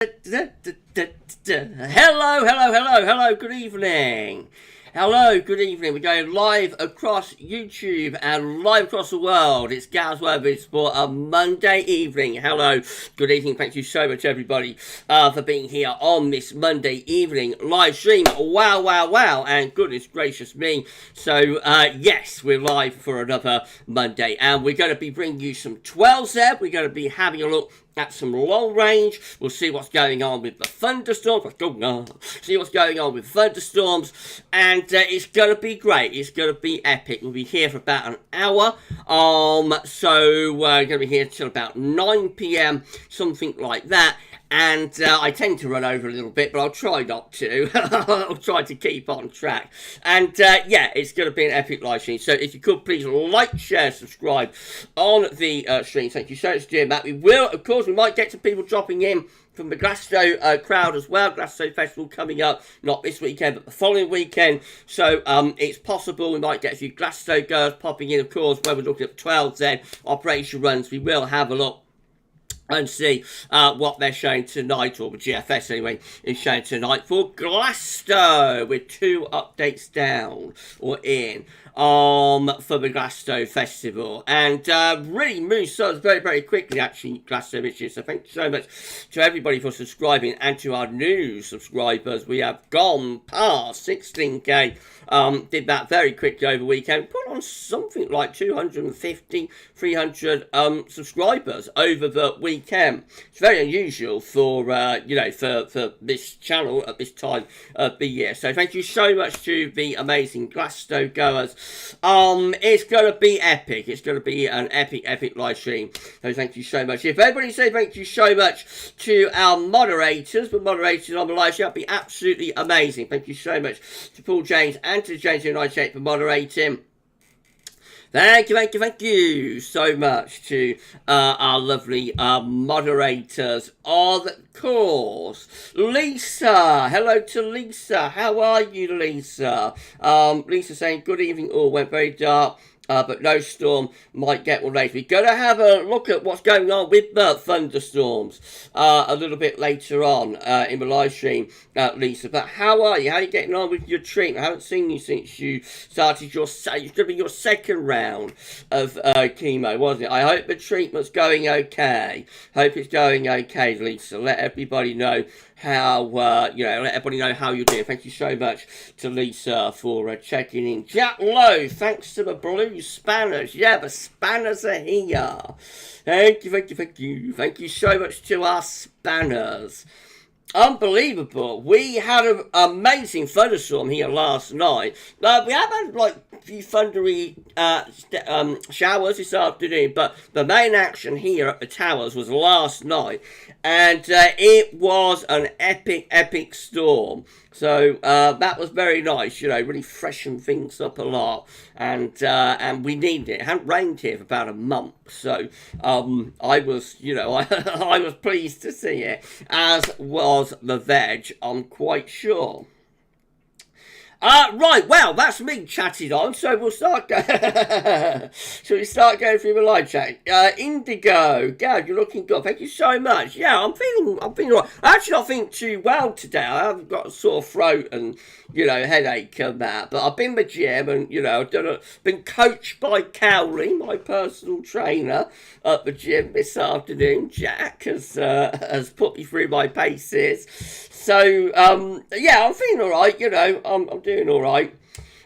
Hello, good evening. Hello, good evening. We're going live across YouTube and live across the world. It's GavsWeatherVids for a Monday evening. Hello, good evening. Thank you so much, everybody, for being here on this Monday evening live stream. Wow, and goodness gracious me. So, yes, we're live for another Monday, and we're going to be bringing you some 12s there. We're going to be having a look at some long range. We'll see what's going on with the thunderstorms. See what's going on with thunderstorms, and it's going to be great. It's going to be epic. We'll be here for about an hour. So we're going to be here till about 9 p.m, something like that. And I tend to run over a little bit, but I'll try not to. I'll try to keep on track. And yeah, it's going to be an epic live stream. So if you could please like, share, subscribe on the stream. Thank you so much, dear Matt. We will, of course, we might get some people dropping in from the Glasgow crowd as well. Glasgow Festival coming up, not this weekend, but the following weekend. So it's possible we might get a few Glasgow girls popping in, of course, when we're looking at 12 then operation runs. We will have a look and see what they're showing tonight, or the GFS anyway, is showing tonight for Glasgow. We're 2 updates down, or in, for the Glasgow Festival. And really moves so very quickly, actually, Glasgow this year. So thank you so much to everybody for subscribing, and to our new subscribers. We have gone past 16k. Did that very quickly over the weekend. Put on something like 250, 300 subscribers over the weekend. It's very unusual for, for this channel at this time of the year. So thank you so much to the amazing Glasgow goers. It's going to be epic. It's going to be an epic live stream. So thank you so much. If everybody say thank you so much to our moderators, the moderators on the live show, that'd be absolutely amazing. Thank you so much to Paul James and to James United for moderating. Thank you so much to our lovely moderators. Of course, Lisa. Hello to Lisa. How are you, Lisa? Lisa saying, good evening all. Went very dark. But no storm, might get one later. We're going to have a look at what's going on with the thunderstorms a little bit later on in the live stream, Lisa. But how are you? How are you getting on with your treatment? I haven't seen you since you started your, it's going to be your second round of chemo, wasn't it? I hope the treatment's going okay. Hope it's going okay, Lisa. Let everybody know how, let everybody know how you're doing. Thank you so much to Lisa for checking in. Jack Lowe, thanks to the blue spanners. Yeah, the spanners are here. Thank you. Thank you so much to our spanners. Unbelievable. We had an amazing thunderstorm here last night. We have had like a few thundery showers this afternoon, but the main action here at the towers was last night, and it was an epic storm. So that was very nice, really freshened things up a lot, and we needed it. It hadn't rained here for about a month, so I was, I was pleased to see it, as was the veg, I'm quite sure. Right, well, that's me chatted on, so we'll start shall we start going through the live chat? Indigo, Gav, you're looking good. Thank you so much. Yeah, I'm feeling all right. I actually not feeling too well today. I haven't got a sore throat and, headache and that. But I've been to the gym and, I've been coached by Cowley, my personal trainer, at the gym this afternoon. Jack has put me through my paces. So, yeah, I'm feeling all right, I'm doing all right.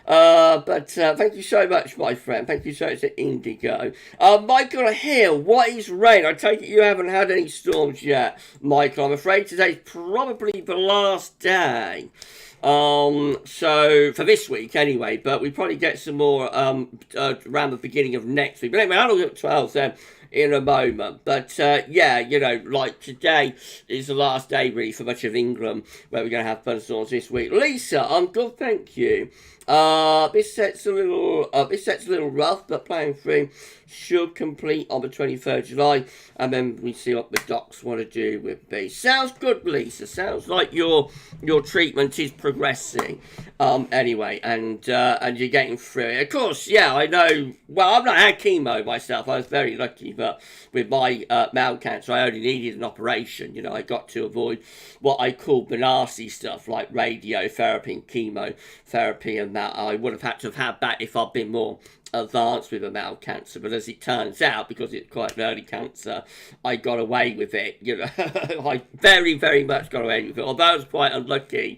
But thank you so much, my friend. Thank you so much to Indigo. Michael Hill, what is rain? I take it you haven't had any storms yet, Michael. I'm afraid today's probably the last day. So for this week anyway, but we probably get some more around the beginning of next week. But anyway, I'll look at 12 then in a moment. But yeah, like today is the last day really for much of England where we're going to have thunderstorms this week. Lisa, I'm good, thank you. This set's a little rough, but playing through should complete on the 23rd of July, and then we see what the docs want to do with B. Sounds good, Lisa. Sounds like your treatment is progressing. Anyway, and you're getting through it. Of course, yeah, I know. Well, I've not had chemo myself. I was very lucky, but but with my male cancer, I only needed an operation. You know, I got to avoid what I call the nasty stuff like radiotherapy and chemotherapy, and that I would have had to have had that if I'd been more advanced with a male cancer. But as it turns out, because it's quite an early cancer, I got away with it. You know, I very much got away with it. Although I was quite unlucky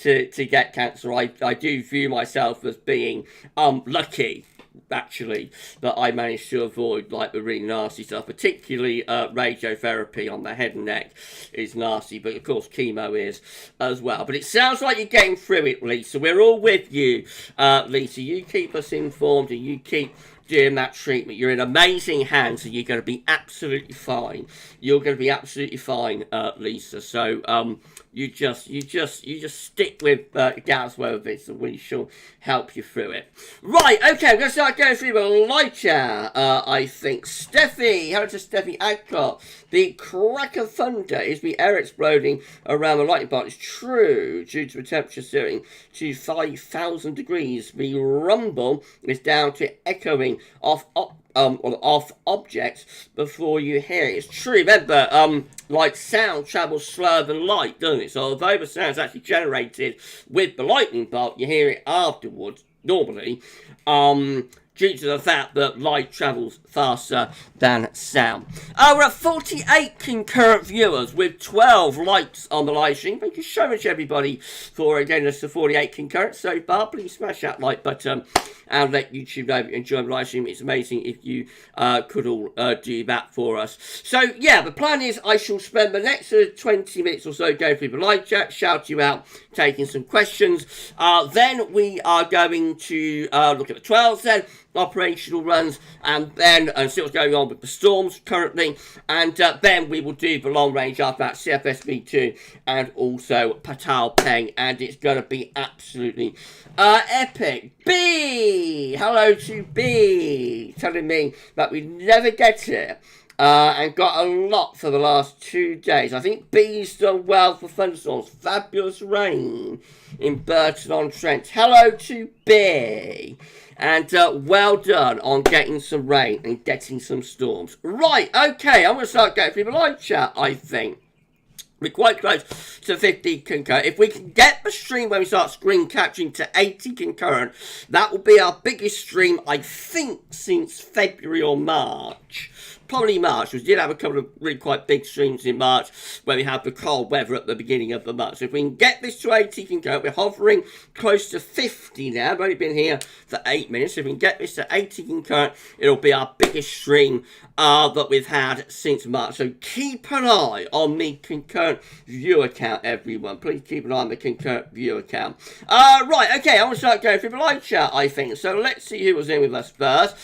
to get cancer, I do view myself as being lucky, actually, that I managed to avoid like the really nasty stuff. Particularly radiotherapy on the head and neck is nasty, but of course chemo is as well. But it sounds like you're getting through it, Lisa. We're all with you, Lisa. You keep us informed and you keep doing that treatment. You're in amazing hands and you're going to be absolutely fine. You're going to be absolutely fine, Lisa. So you just stick with GavsWeatherVids and we shall help you through it. Right, okay, I'm going to start going through the live chat. I think Steffi, hello to Steffi Adcock. The crack of thunder is the air exploding around the lightning bolt. It's true, due to the temperature soaring to 5,000 degrees. The rumble is down to echoing off objects before you hear it. It's true. Remember, like sound travels slower than light, doesn't it? So although the sound is actually generated with the lightning bolt, you hear it afterwards, normally, due to the fact that light travels faster than sound. We're at 48 concurrent viewers with 12 likes on the live stream. Thank you so much, everybody, for getting us to 48 concurrent so far. Please smash that like button and let YouTube know if you enjoy the live stream. It's amazing if you could all do that for us. So, yeah, the plan is I shall spend the next 20 minutes or so going through the live chat, shout you out, taking some questions. Then we are going to look at the 12s then, operational runs, and then see what's going on with the storms currently, and then we will do the long range after that, CFSV2 and also Peitao Pengs, and it's going to be absolutely epic. B, hello to B, telling me that we never get it. And got a lot for the last 2 days. I think B's done well for thunderstorms. Fabulous rain in Burton-on-Trent. Hello to B. And well done on getting some rain and getting some storms. Right, okay, I'm going to start going through the live chat, I think. We're quite close to 50 concurrent. If we can get the stream when we start screen capturing to 80 concurrent, that will be our biggest stream, I think, since February or March. Probably March. We did have a couple of really quite big streams in March where we had the cold weather at the beginning of the month. So if we can get this to 80 concurrent, we're hovering close to 50 now. I've only been here for 8 minutes. So if we can get this to 80 concurrent, it'll be our biggest stream that we've had since March. So keep an eye on the concurrent viewer count, everyone. Please keep an eye on the concurrent viewer count. Right, okay, I'm going to start going through the live chat, I think. So let's see who was in with us first.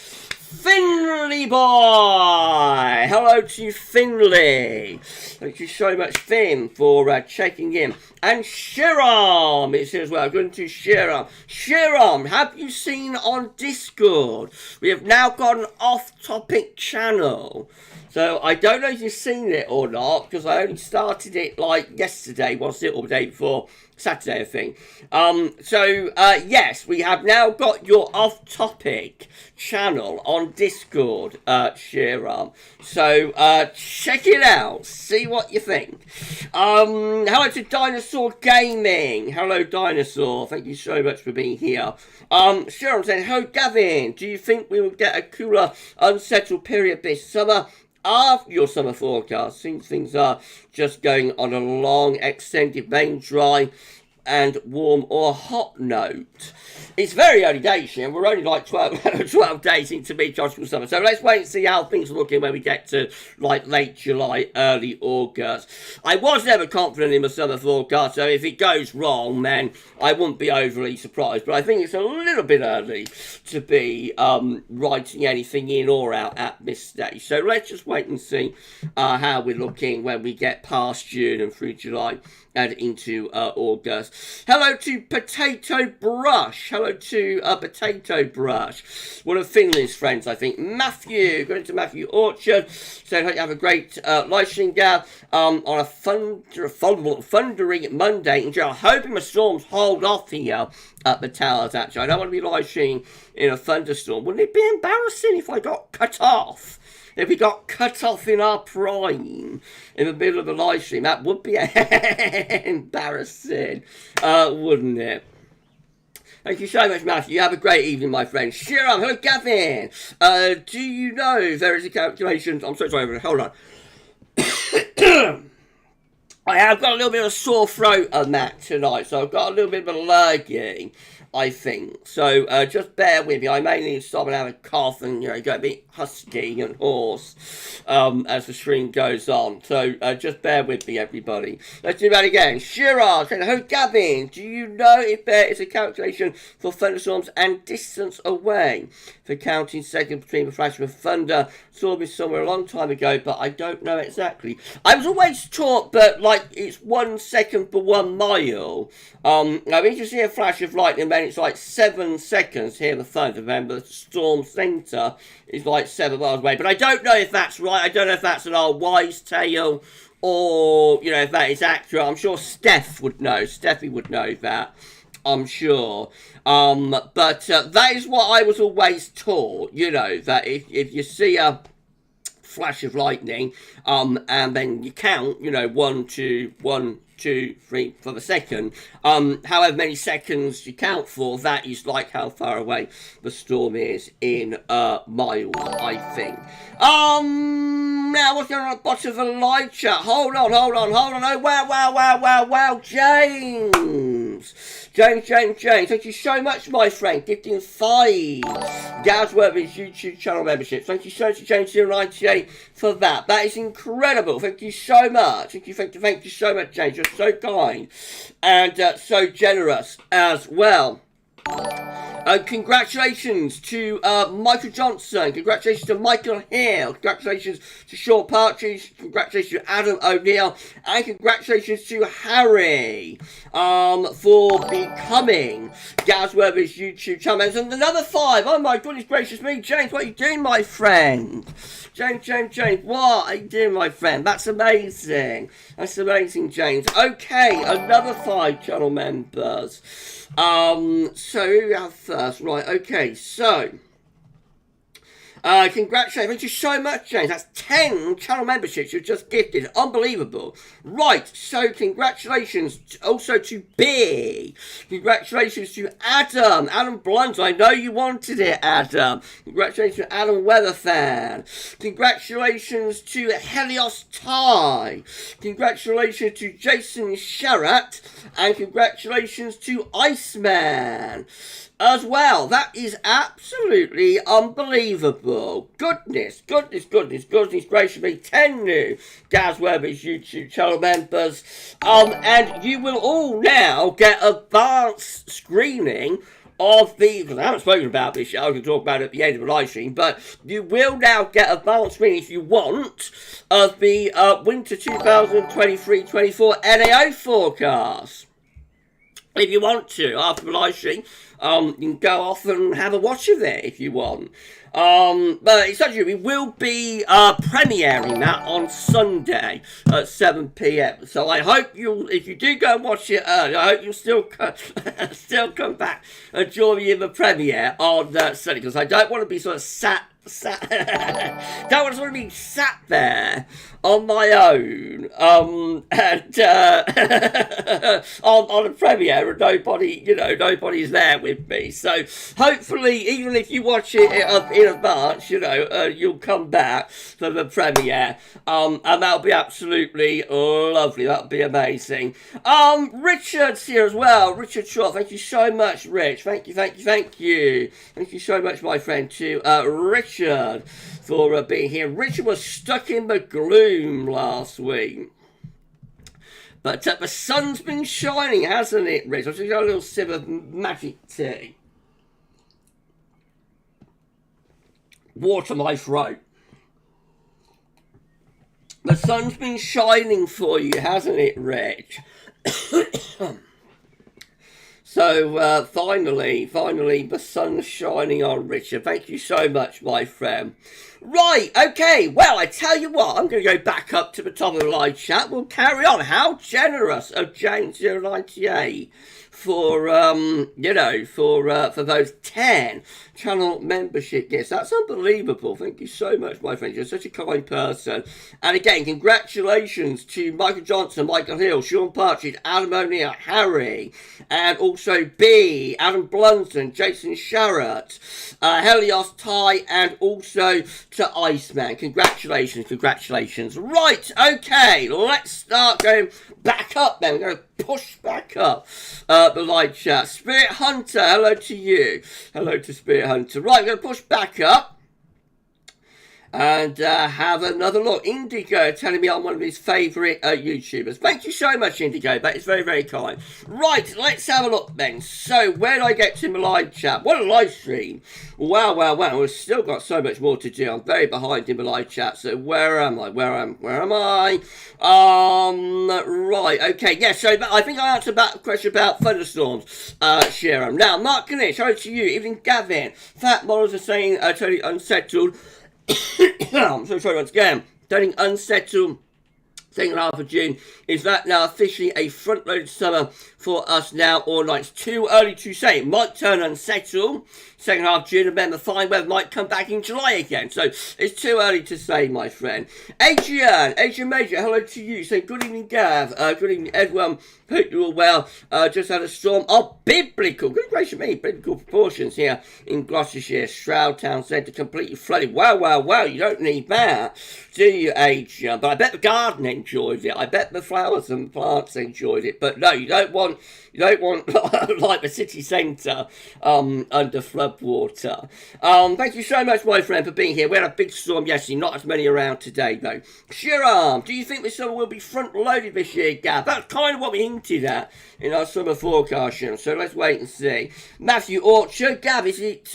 Finley boy! Hello to Finley. Thank you so much, Finn, for checking in. And Shiram is here as well. Going to Shiram. Shiram, have you seen on Discord? We have now got an off-topic channel. So I don't know if you've seen it or not, because I only started it like yesterday, wasn't it, or the day before. Saturday, I think. Yes, we have now got your off-topic channel on Discord, Shiram. So, check it out. See what you think. Hello to Dinosaur Gaming. Hello, Dinosaur. Thank you so much for being here. Shiram saying, hello, Gavin. Do you think we will get a cooler, unsettled period this summer? After your summer forecast, since things are just going on a long, extended rain dry and warm or hot note. It's very early days here. We're only like 12 days into mid-tropical summer. So let's wait and see how things are looking when we get to like late July, early August. I was never confident in the summer forecast, so if it goes wrong, then I wouldn't be overly surprised. But I think it's a little bit early to be writing anything in or out at this stage. So let's just wait and see how we're looking when we get past June and through July and into August. Hello to Potato Brush. Hello to Potato Brush. One of Finley's friends, I think. Matthew. Going to Matthew Orchard. So hope you have a great live stream, Gav, on a thundering Monday. And I'm hoping the storms hold off here at the towers, actually. I don't want to be live streaming in a thunderstorm. Wouldn't it be embarrassing if I got cut off if we got cut off in our prime in the middle of the live stream, that would be embarrassing, wouldn't it? Thank you so much, Matthew. You have a great evening, my friend. Shiram, hello, Gavin. Do you know there is a calculation? I'm so sorry, hold on. I have got a little bit of a sore throat on that tonight, so I've got a little bit of a lurgy, I think. So just bear with me. I may need to stop and have a cough and, go a bit husky and hoarse as the stream goes on. So just bear with me, everybody. Let's do that again. Shiraj, hello, Gavin. Do you know if there is a calculation for thunderstorms and distance away for counting seconds between the flash of thunder? Saw this somewhere a long time ago, but I don't know exactly. I was always taught that, like, it's 1 second per 1 mile. I mean, you see a flash of lightning, then it's like 7 seconds to hear the thunder. Remember, the storm centre is like 7 miles away. But I don't know if that's right. I don't know if that's an old wise tale or, if that is accurate. I'm sure Steph would know. Steffi would know that, I'm sure. But that is what I was always taught, that if you see a flash of lightning, and then you count, 1, 2, 1, 2, 3 for the second. However many seconds you count for, that is like how far away the storm is in miles, I think. Now what's going on at the bottom of the live chat? Hold on. Oh, wow, James. James, thank you so much, my friend. Gifting 5 GavsWeatherVids YouTube channel memberships. Thank you so much, James098, for that. That is incredible. Thank you so much. Thank you so much, James. You're so kind and so generous as well. Congratulations to Michael Johnson. Congratulations to Michael Hill. Congratulations to Sean Partridge. Congratulations to Adam O'Neill. And congratulations to Harry for becoming GavsWeatherVids YouTube channel. And another 5. Oh my goodness gracious me. James, what are you doing, my friend? James, what are you doing, my friend? That's amazing. That's amazing, James. Okay, another 5 channel members. So who we have first? Right, okay, so congratulations, thank you so much, James. That's 10 channel memberships you've just gifted. Unbelievable. Right, so congratulations also to B. Congratulations to Adam Blunt. I know you wanted it, Adam. Congratulations to Adam Weatherfan. Congratulations to Helios Ty. Congratulations to Jason Sharrat. And congratulations to Iceman as well. That is absolutely unbelievable. Goodness gracious me. 10 new GavsWeatherVids YouTube channel members. And you will all now get advanced screening of the, because I haven't spoken about this yet, I can talk about it at the end of the live stream, but you will now get advanced screening if you want of the winter 2023-24 NAO forecast. If you want to, after the live stream, you can go off and have a watch of it if you want. But essentially, we will be premiering that on Sunday at 7 p.m. So I hope if you do go and watch it early, I hope you'll still come back and join me in the premiere on Sunday, because I don't want to be sort of don't want to be sat there on my own and on a premiere and nobody's there with me. So hopefully, even if you watch it in advance, you'll come back for the premiere, and that'll be absolutely lovely. That'll be amazing. Richard's here as well. Richard Shaw, thank you so much, Rich. Thank you so much, my friend, to Richard for being here. Richard was stuck in the gloom last week, but the sun's been shining, hasn't it, Rich? I've just got a little sip of magic tea. Water my throat. The sun's been shining for you, hasn't it, Rich? So, finally, the sun's shining on Richard. Thank you so much, my friend. Right, okay, well, I tell you what, I'm going to go back up to the top of the live chat. We'll carry on. How generous of James098 for for those 10 channel membership gifts. That's unbelievable. Thank you so much, my friend. You're such a kind person. And again, congratulations to Michael Johnson, Michael Hill, Sean Partridge, Adam O'Neill, Harry, and also B, Adam Blunton, Jason Sharrett, Helios Ty, and also to Iceman. Congratulations. Right, okay, let's start going back up then. We're going to push back up the live chat. Spirit Hunter, hello to you. Hello to Spirit Hunter. Right, we're going to push back up and have another look. Indigo telling me I'm one of his favourite YouTubers. Thank you so much, Indigo. That is very, very kind. Right, let's have a look then. So, where did I get to my live chat? What a live stream. Wow. We've still got so much more to do. I'm very behind in my live chat. So, where am I? Right, okay. Yeah, so I think I answered that question about thunderstorms, Sharon. Now, Mark Ganesh, hello to you. Evening, Gavin. Fat models are saying totally unsettled. I'm so sorry once again. Turning unsettled. Second half of June. Is that now officially a front-loaded summer for us now or not? It's too early to say. It might turn unsettled. Second half of June, and then the fine weather might come back in July again. So it's too early to say, my friend. Adrian Major, hello to you. Saying good evening, Gav. Good evening, everyone. Hope you're all well. Just had a storm of biblical, good gracious me, biblical proportions here in Gloucestershire. Stroud Town Centre completely flooded. Wow. You don't need that, do you, Adrian? But I bet the garden enjoyed it. I bet the flowers and plants enjoyed it. But no, you don't want like the city centre under flood water. Thank you so much, my friend, for being here. We had a big storm yesterday, not as many around today though. Shiram, do you think this summer will be front loaded this year, Gav? That's kind of what we hinted at in our summer forecast, so let's wait and see. Matthew Orchard, Gav, is it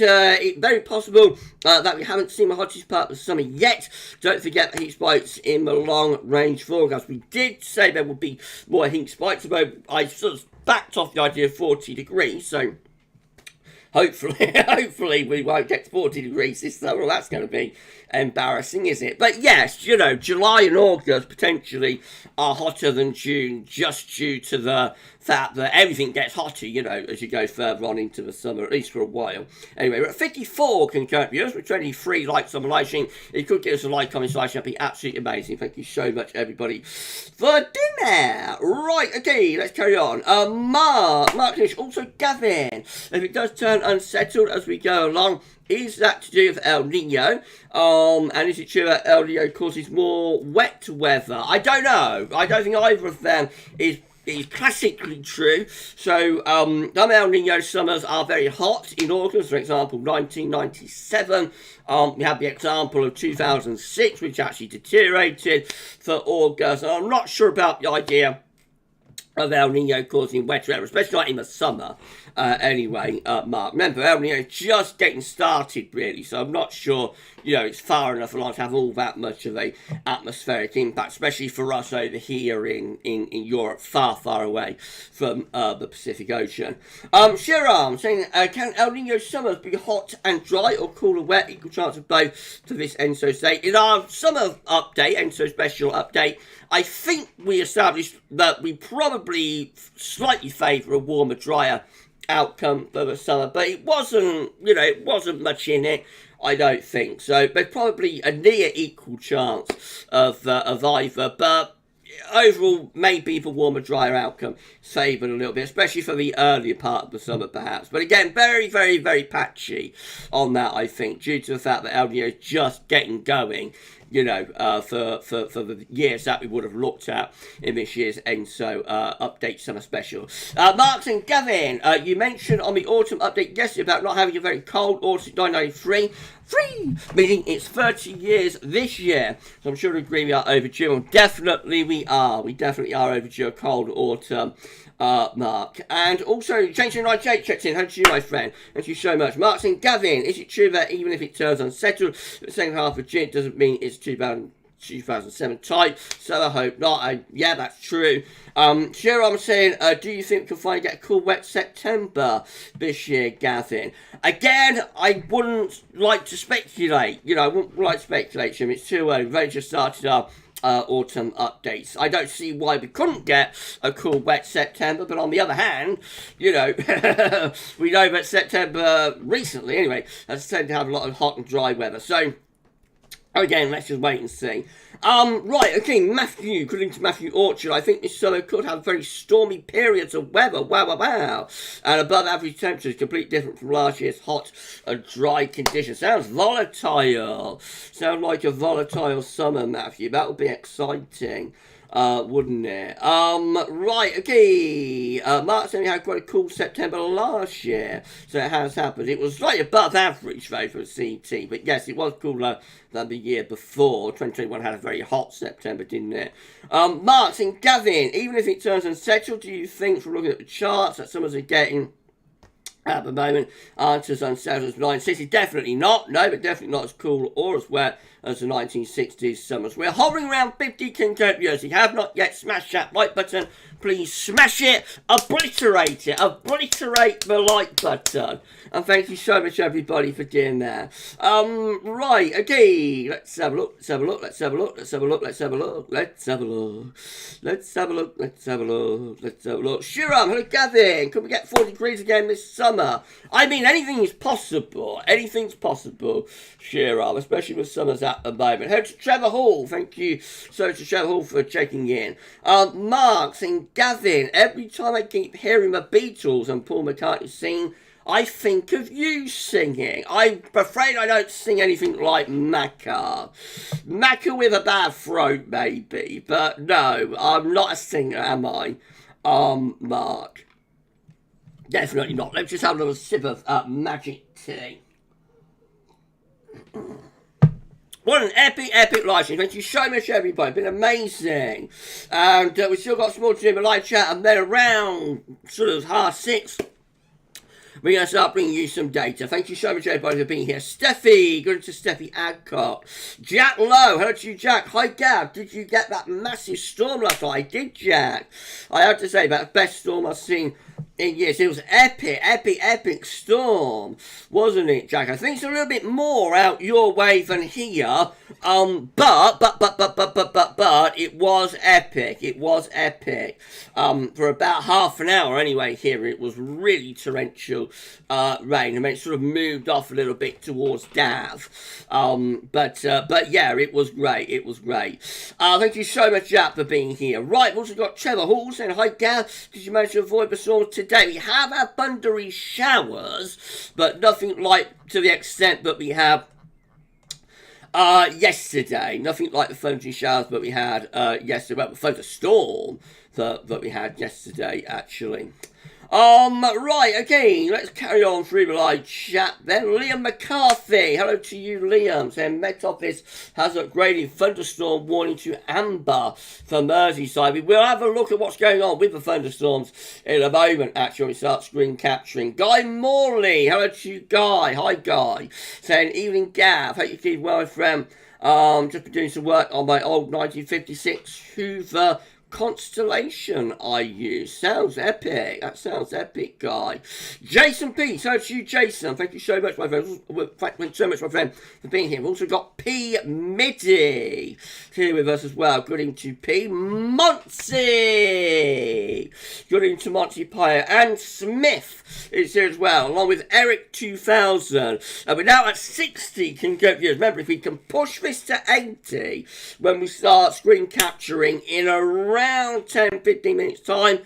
very possible that we haven't seen the hottest part of the summer yet? Don't forget the heat spikes in the long range forecast. We did say there would be more heat spikes, but I sort of backed off the idea of 40 degrees, so hopefully we won't get to 40 degrees this summer. Well, that's going to be embarrassing, is it? But yes, July and August potentially are hotter than June, just due to the fact that everything gets hotter, as you go further on into the summer, at least for a while. Anyway, we're at 54 concurrent viewers, with 23 likes on the live stream. If you could give us a like, comment, slide, that'd be absolutely amazing. Thank you so much, everybody, for dinner. Right, okay, let's carry on. Mark Nish, also Gavin. If it does turn unsettled as we go along, is that to do with El Nino? And is it true that El Nino causes more wet weather? I don't know. I don't think either of them is classically true. So, some El Nino summers are very hot. In August, for example, 1997. We have the example of 2006, which actually deteriorated for August. And I'm not sure about the idea of El Nino causing wet weather, especially not in the summer. Anyway, Mark, remember, El Nino is just getting started, really, so I'm not sure, it's far enough along to have all that much of a atmospheric impact, especially for us over here in Europe, far away from the Pacific Ocean. Shiram saying, can El Nino summers be hot and dry or cool and wet? Equal chance of both for this ENSO state. In our summer update, ENSO special update, I think we established that we probably slightly favour a warmer, drier outcome for the summer, but it wasn't much in it, I don't think. So there's probably a near equal chance of either, but overall, maybe the warmer, drier outcome favoured a little bit, especially for the earlier part of the summer, perhaps. But again, very, very, very patchy on that, I think, due to the fact that El Nino is just getting going. For the years that we would have looked at in this year's ENSO update summer special. Marks and Gavin, you mentioned on the autumn update yesterday about not having a very cold autumn 1993, meaning it's 30 years this year. So I'm sure you agree we are overdue, and definitely we are. We definitely are overdue a cold autumn. Mark. And also, Change98 checks in. How do you, my friend? Thank you so much. Mark saying, Gavin, is it true that even if it turns unsettled, the second half of June doesn't mean it's 2007 type? So I hope not. Yeah, that's true. Sure, I'm saying, do you think we can finally get a cool, wet September this year, Gavin? Again, I wouldn't like to speculate. I wouldn't like to speculate, Jim. It's too early. We've only just started our autumn updates. I don't see why we couldn't get a cool wet September, but on the other hand, you know, we know that September recently, anyway, has tended to have a lot of hot and dry weather. So, again, let's just wait and see. Right, okay, Matthew, according to Matthew Orchard, I think this summer could have very stormy periods of weather, wow, and above average temperatures, completely different from last year's hot and dry conditions. Sounds volatile. Sounds like a volatile summer, Matthew. That would be exciting. Wouldn't it? Right, okay. Mark's only had quite a cool September last year, so it has happened. It was slightly above average, though, for CT, but yes, it was cooler than the year before. 2021 had a very hot September, didn't it? Mark's and Gavin, even if it turns unsettled, do you think, from looking at the charts, that summer's are getting at the moment, answers unsettled as 1960? Definitely not. No, but definitely not as cool or as wet as the 1960s summers. We're hovering around 50 viewers. If you have not yet smashed that like button, please smash it, obliterate it, obliterate the like button. And thank you so much, everybody, for doing that. Right, okay, let's have a look, let's have a look, let's have a look, let's have a look, let's have a look, let's have a look, let's have a look, let's have a look, let's have a look. Shiram, hello, Gavin. Could we get 4 degrees again this summer? I mean, anything is possible. Anything's possible, Shiram, especially with summers at the moment. Hello to Trevor Hall. Thank you so much to Trevor Hall for checking in. Mark saying, Gavin, every time I keep hearing the Beatles and Paul McCartney sing, I think of you singing. I'm afraid I don't sing anything like Macca. Macca with a bad throat, maybe. But no, I'm not a singer, am I? Mark. Definitely not. Let's just have a little sip of magic tea. What an epic live stream. Thank you so much, everybody. It's been amazing. And we've still got some more to do in the live chat. And then around sort of 6:30, we're going to start bringing you some data. Thank you so much, everybody, for being here. Steffi, good to Steffi Adcock. Jack Lowe, hello to you, Jack. Hi, Gav. Did you get that massive storm last night? I did, Jack. I have to say, that best storm I've seen in years. It was epic storm, wasn't it, Jack? I think it's a little bit more out your way than here. But it was epic. It was epic. For about half an hour anyway here, it was really torrential rain. I mean, it sort of moved off a little bit towards Dav. But yeah, it was great. It was great. Thank you so much, Jack, for being here. Right, we've also got Trevor Hall saying, hi, Gav. Did you manage to avoid the storm today? We have had thundery showers, but nothing like to the extent that we have yesterday. Nothing like the thundery showers that we had yesterday. Well, the thunderstorm that we had yesterday, actually. Right, okay, let's carry on through the live chat then. Liam McCarthy, hello to you, Liam, saying Met Office has upgraded thunderstorm warning to amber for Merseyside. We will have a look at what's going on with the thunderstorms in a moment, actually, when we start screen capturing. Guy Morley, hello to you, Guy. Hi, Guy, saying evening, Gav, hope you keep well, my friend. Just been doing some work on my old 1956 Hoover Constellation I use. Sounds epic. That sounds epic, Guy. Jason P. So to you, Jason. Thank you so much, my friend. Thank you so much, my friend, for being here. We've also got P. Middy here with us as well. Good evening to P. Monty. Good evening to Monty Pyre. And Smith is here as well, along with Eric 2000. And we're now at 60 viewers. Remember, if we can push this to 80 when we start screen capturing in around 10-15 minutes time,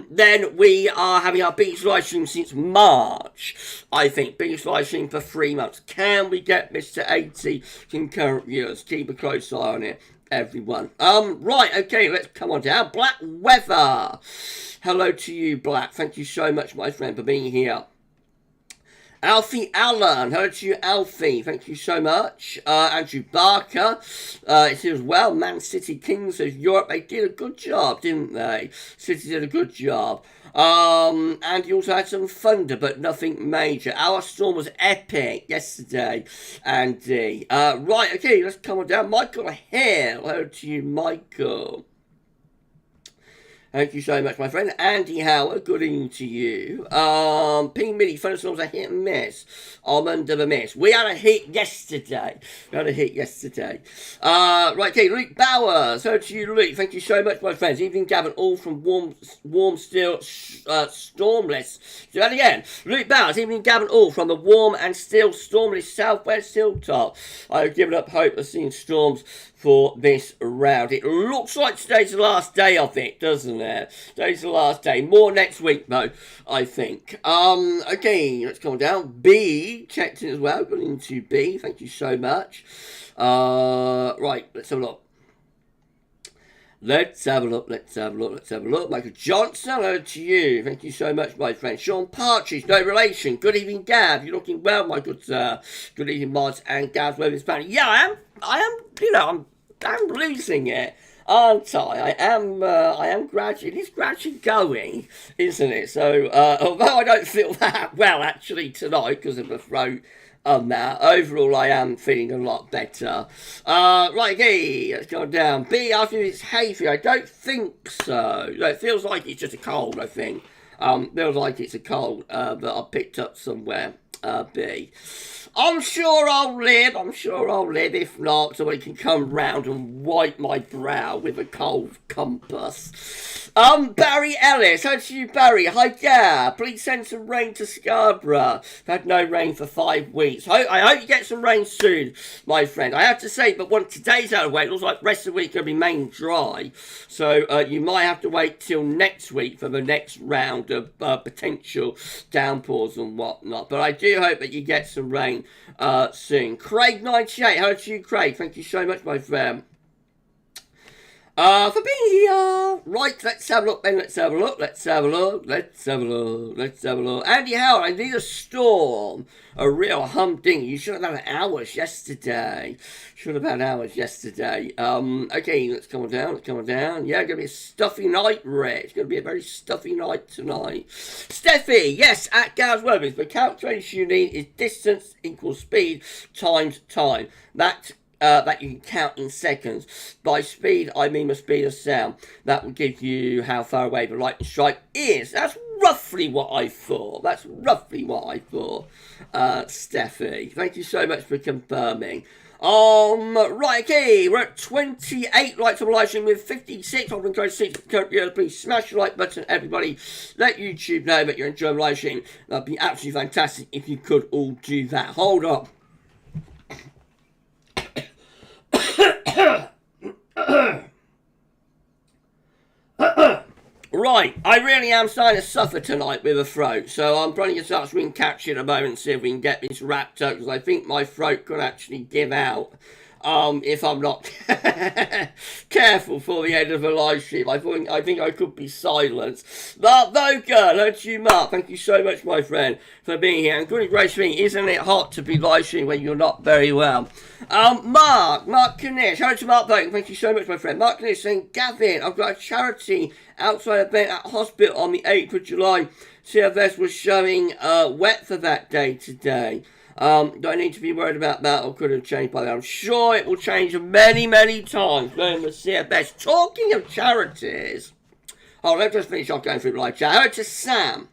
then we are having our biggest live stream since March. I think biggest live stream for 3 months. Can we get this to 80 concurrent viewers? Keep a close eye on it, everyone. Right, okay, let's come on down. Black Weather. Hello to you, Black. Thank you so much, my friend, for being here. Alfie Allen, hello to you, Alfie. Thank you so much. Andrew Barker is here as well. Man City Kings of Europe. They did a good job, didn't they? City did a good job. And you also had some thunder, but nothing major. Our storm was epic yesterday, Andy. Right, okay, let's come on down. Michael Hill, hello to you, Michael. Thank you so much, my friend. Andy Howard, good evening to you. P. Millie, thunderstorms are hit and miss. Almond of a miss. We had a hit yesterday. Right, okay, Luke Bowers. Over to you, Luke. Thank you so much, my friends. Evening, Gavin, all from warm still, stormless. Do that again. Luke Bowers, evening, Gavin, all from the warm and still stormless southwest hilltop. I've given up hope of seeing storms for this round. It looks like today's the last day of it, doesn't it? Today's the last day. More next week, though, I think. Okay, let's go down. B checked in as well. Got into B. Thank you so much. Right, let's have a look. Let's have a look. Michael Johnson, hello to you. Thank you so much, my friend. Sean Partridge, no relation. Good evening, Gav. You're looking well, my good sir. Good evening, Mods and GavsWeatherVids. Yeah, I am, I'm losing it, aren't I? I am gradually, it's gradually going, isn't it? So, although I don't feel that well, actually, tonight, because of the throat, that. Overall, I am feeling a lot better. Right, okay, let's go down. B, after it's hay fever. I don't think so. No, it feels like it's just a cold, I think. Feels like it's a cold that I picked up somewhere. B. I'm sure I'll live. If not, somebody can come round and wipe my brow with a cold compass. Barry Ellis. How to you, Barry? Hi, yeah. Please send some rain to Scarborough. I've had no rain for 5 weeks. I hope you get some rain soon, my friend. I have to say, but once today's out of the way, it looks like the rest of the week going to be main dry. So you might have to wait till next week for the next round of potential downpours and whatnot. But I do hope that you get some rain soon. Craig98, how to you, Craig? Thank you so much, my friend. For being here. Right, let's have a look then. Let's have a look. Andy Howard, I need a storm. A real humding. You should have had hours yesterday. Okay, let's come on down. Yeah, gonna be a stuffy night, Rich. It's gonna be a very stuffy night tonight. Steffi, yes, at GavsWeatherVids, the calculation you need is distance equals speed times time. That you can count in seconds. By speed, I mean the speed of sound. That will give you how far away the lightning strike is. That's roughly what I thought. Steffi. Thank you so much for confirming. Right, okay, we're at 28 likes on the live stream with 56. I'm going to go to please smash the like button, everybody. Let YouTube know that you're enjoying the live stream. That'd be absolutely fantastic if you could all do that. Hold on. Right, I really am starting to suffer tonight with a throat, so I'm probably going to start screen capture in a moment and see if we can get this wrapped up, because I think my throat could actually give out if I'm not careful for the end of the live stream. I think I could be silenced. Mark Vogan, hello to you, Mark. Thank you so much, my friend, for being here. And goodness gracious me, isn't it hot to be live streaming when you're not very well? Mark Kanish, hello to Mark Vogan. Thank you so much, my friend. Mark Kanish saying, Gavin, I've got a charity outside event at hospital on the 8th of July. CFS was showing wet for that day today. Do I need to be worried about that, or could it have changed by then? I'm sure it will change many, many times when the CFS. Talking of charities, let's just finish off going through the live chat. Hello to Sam.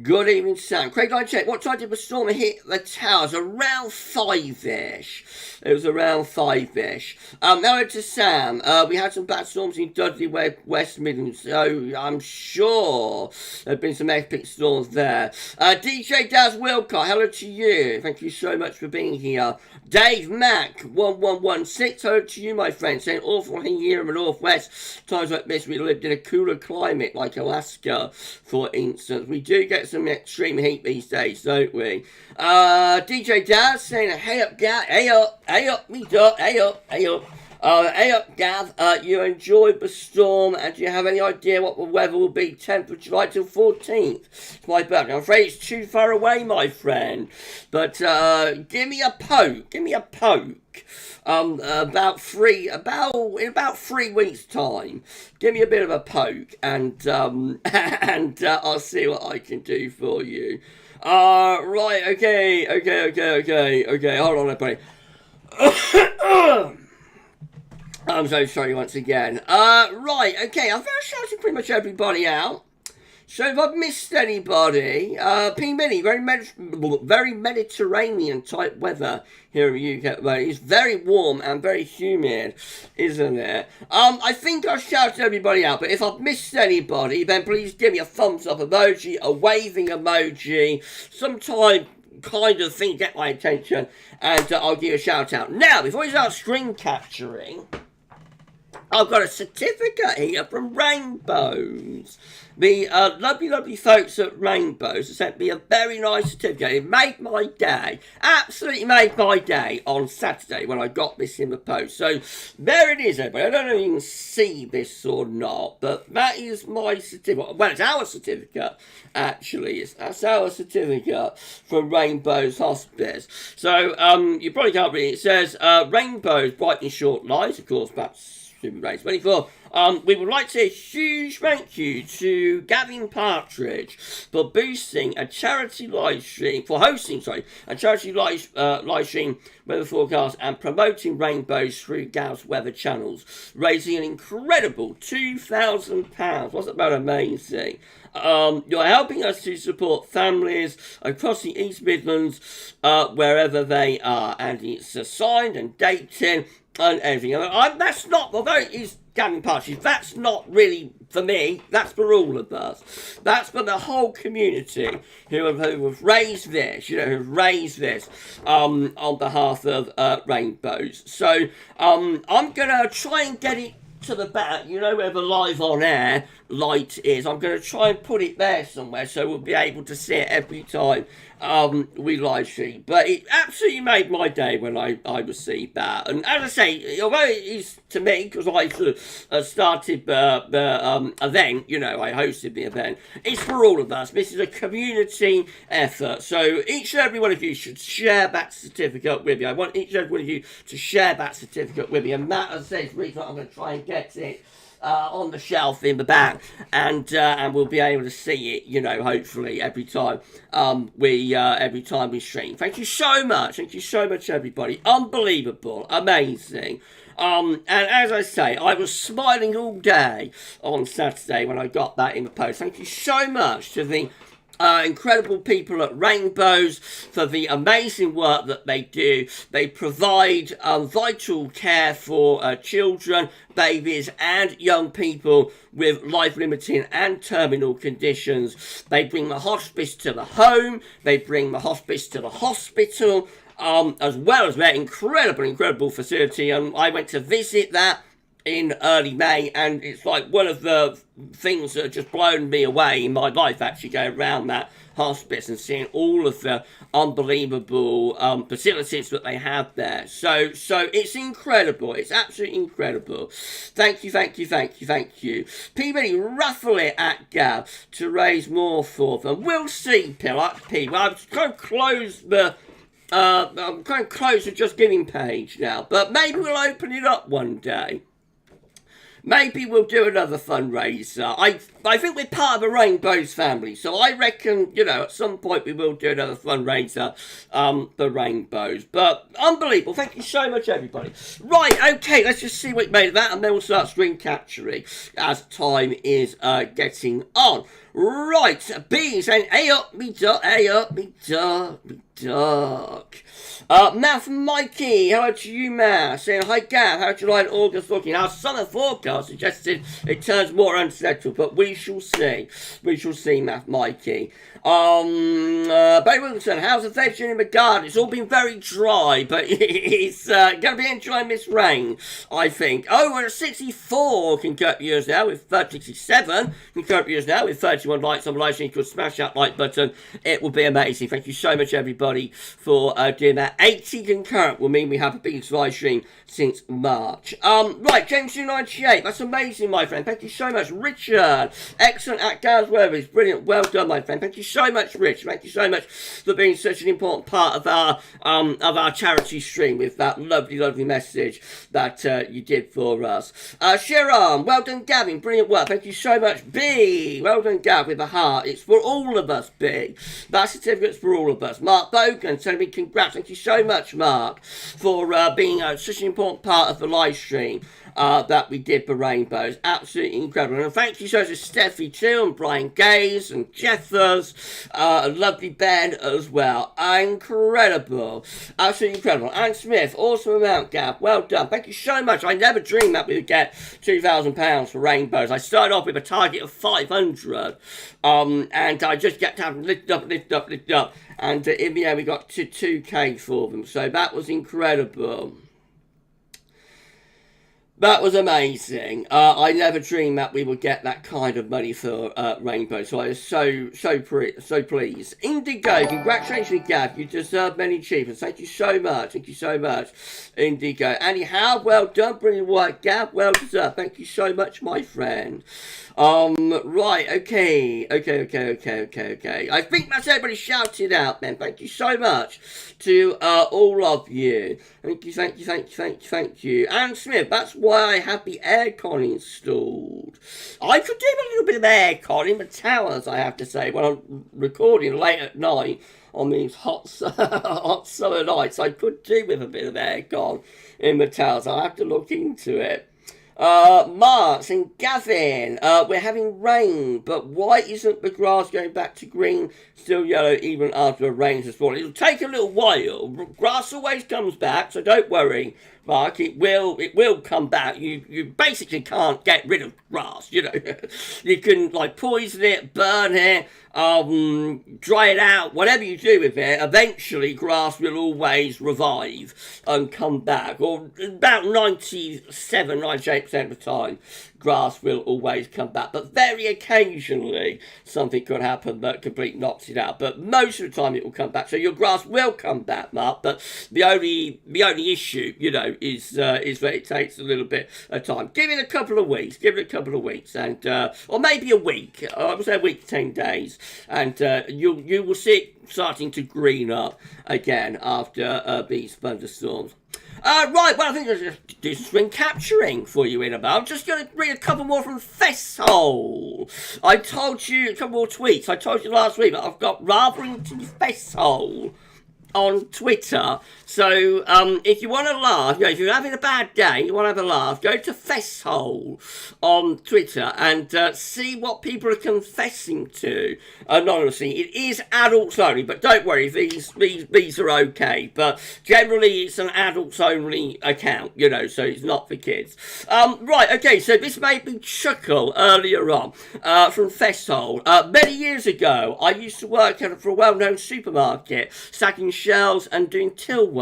Good evening, Sam. Craig, I check. What time did the storm hit the towers? Around 5-ish. It was around 5-ish. Hello to Sam. We had some bad storms in Dudley, West Midlands, so I'm sure there have been some epic storms there. DJ Daz Wilcott, hello to you. Thank you so much for being here. Dave Mack, 1116, hello to you, my friend. Saying awful here in the northwest. Times like this, we lived in a cooler climate like Alaska, for instance. We do get some extreme heat these days, don't we? DJ Daz saying, hey up, Gav, hey up, me duck, hey up, Gav, you enjoyed the storm, and do you have any idea what the weather will be 10th of July till 14th? It's my birthday. I'm afraid it's too far away, my friend, but give me a poke. About 3 weeks time, give me a bit of a poke, and I'll see what I can do for you. Right, okay, hold on, everybody. I'm so sorry once again. Right, okay, I've shouted pretty much everybody out. So if I've missed anybody, P Mini, very Mediterranean type weather here in the UK at the moment. It's very warm and very humid, isn't it? I think I've shouted everybody out, but if I've missed anybody, then please give me a thumbs up emoji, a waving emoji, some type kind of thing to get my attention, and I'll give you a shout out. Now, before we start screen capturing, I've got a certificate here from Rainbows. The lovely folks at Rainbows sent me a very nice certificate. It made my day. Absolutely made my day on Saturday when I got this in the post. So there it is, everybody. I don't know if you can see this or not, but that is my certificate. Well, it's our certificate, actually. That's our certificate from Rainbows Hospice. So you probably can't read it. It says, Rainbows Brighten Short Lives, of course, that's Race 24. We would like to say a huge thank you to Gavin Partridge for hosting a charity live stream weather forecast and promoting rainbows through Gav's weather channels, raising an incredible £2,000. Wasn't that amazing? You're helping us to support families across the East Midlands, wherever they are, and it's signed and dated and everything. That's not, although it is Gavin Partridge, that's not really for me, that's for all of us. That's for the whole community who have raised this, who've raised this on behalf of Rainbows. So I'm going to try and get it to the back, where the live on air light is. I'm going to try and put it there somewhere so we'll be able to see it every time we live stream. But it absolutely made my day when I received that. And as I say, although it is to me, because I sort of started the event, I hosted the event, it's for all of us. This is a community effort. So each and every one of you should share that certificate with you. I want each and every one of you to share that certificate with you. And that, as I say, is the reason I'm going to try and get it on the shelf in the back, and we'll be able to see it, hopefully every time we stream. Thank you so much, everybody. Unbelievable, amazing. And as I say, I was smiling all day on Saturday when I got that in the post. Thank you so much to the incredible people at Rainbows for the amazing work that they do. They provide vital care for children, babies and young people with life-limiting and terminal conditions. They bring the hospice to the home, they bring the hospice to the hospital, as well as their incredible facility. And I went to visit that in early May, and it's like one of the things that have just blown me away in my life, actually going around that hospice and seeing all of the unbelievable facilities that they have there. So it's incredible. It's absolutely incredible. Thank you. P really ruffle it at Gav to raise more for them. We'll see, P. I've kind of closed the I'm kind of close to Just Giving page now, but maybe we'll open it up one day. Maybe we'll do another fundraiser. I think we're part of a Rainbows family, so I reckon, at some point we will do another fundraiser for Rainbows. But unbelievable. Thank you so much, everybody. Right, okay, let's just see what we made of that, and then we'll start screen capturing as time is getting on. Right, B saying, hey up, me duck, Math Mikey, how about you, Matt? Saying, hi Gav, how's July and August looking? Our summer forecast suggested it turns more unsettled, but we shall see. Math Mikey. Barry Wilson, how's the vegetarian in the garden? It's all been very dry, but it's going to be enjoying this rain, I think. Oh, we're at 64 concurrent viewers now with 67 concurrent viewers now with 31 likes on the live stream. You could smash that like button. It will be amazing. Thank you so much, everybody, for doing that. 80 concurrent will mean we have the biggest live stream since March. Right, James 298. That's amazing, my friend. Thank you so much. Richard, excellent at GavsWeatherVids. Brilliant. Well done, my friend. Thank you so much, Rich. Thank you so much for being such an important part of our charity stream with that lovely message that you did for us. Sharon, well done, Gavin. Brilliant work. Thank you so much. B, well done, Gav, with a heart. It's for all of us, B. That certificate's for all of us. Mark Bogan, sending me congrats. Thank you so much, Mark, for being such an important part of the live stream. that we did for rainbows. Absolutely incredible. And thank you so much to Steffi too, and Brian Gaze, and Jeffers, and lovely Ben as well. Incredible. Absolutely incredible. Anne Smith, awesome amount, Gav. Well done. Thank you so much. I never dreamed that we would get £2,000 for rainbows. I started off with a target of 500, and I just kept having lift up. And in the end, we got to 2K for them. So that was incredible. That was amazing. I never dreamed that we would get that kind of money for Rainbow, so I was so pleased. Indigo, congratulations, Gav. You deserve many achievements. Thank you so much. Thank you so much, Indigo. Anyhow, well done. Brilliant work, Gav. Well deserved. Thank you so much, my friend. Right, okay. I think that's everybody shouted out, then. Thank you so much to all of you. Thank you. Anne Smith, that's why I have the aircon installed. I could do a little bit of aircon in the towers, I have to say, when I'm recording late at night on these hot summer nights. I could do with a bit of aircon in the towers. I'll have to look into it. Marks and Gavin, we're having rain, but why isn't the grass going back to green, still yellow, even after the rain has fallen? It'll take a little while. Grass always comes back, so don't worry, Mark. It will come back. You basically can't get rid of grass, you know. You can, like, poison it, burn it, dry it out, whatever you do with it, eventually grass will always revive and come back, or about 98% of the time grass will always come back, but very occasionally something could happen that completely knocks it out, but most of the time it will come back. So your grass will come back, Mark, but the only issue, you know, is that it takes a little bit of time. Give it a couple of weeks, and or maybe a week. I would say a week to 10 days, and you will see it starting to green up again after these thunderstorms. Right, well, I think I'll just do some screen capturing for you in a moment. I'm just going to read a couple more from Fesshole. I told you, a couple more tweets. I told you last week that I've got Ratherington Fesshole on Twitter. So, if you want to laugh, you know, if you're having a bad day, you want to have a laugh, go to Fesshole on Twitter and see what people are confessing to anonymously. It is adults only, but don't worry, these are okay. But generally, it's an adults only account, you know, so it's not for kids. Right, okay, so this made me chuckle earlier on from Fesshole. Many years ago, I used to work for a well-known supermarket, stacking shelves and doing till work.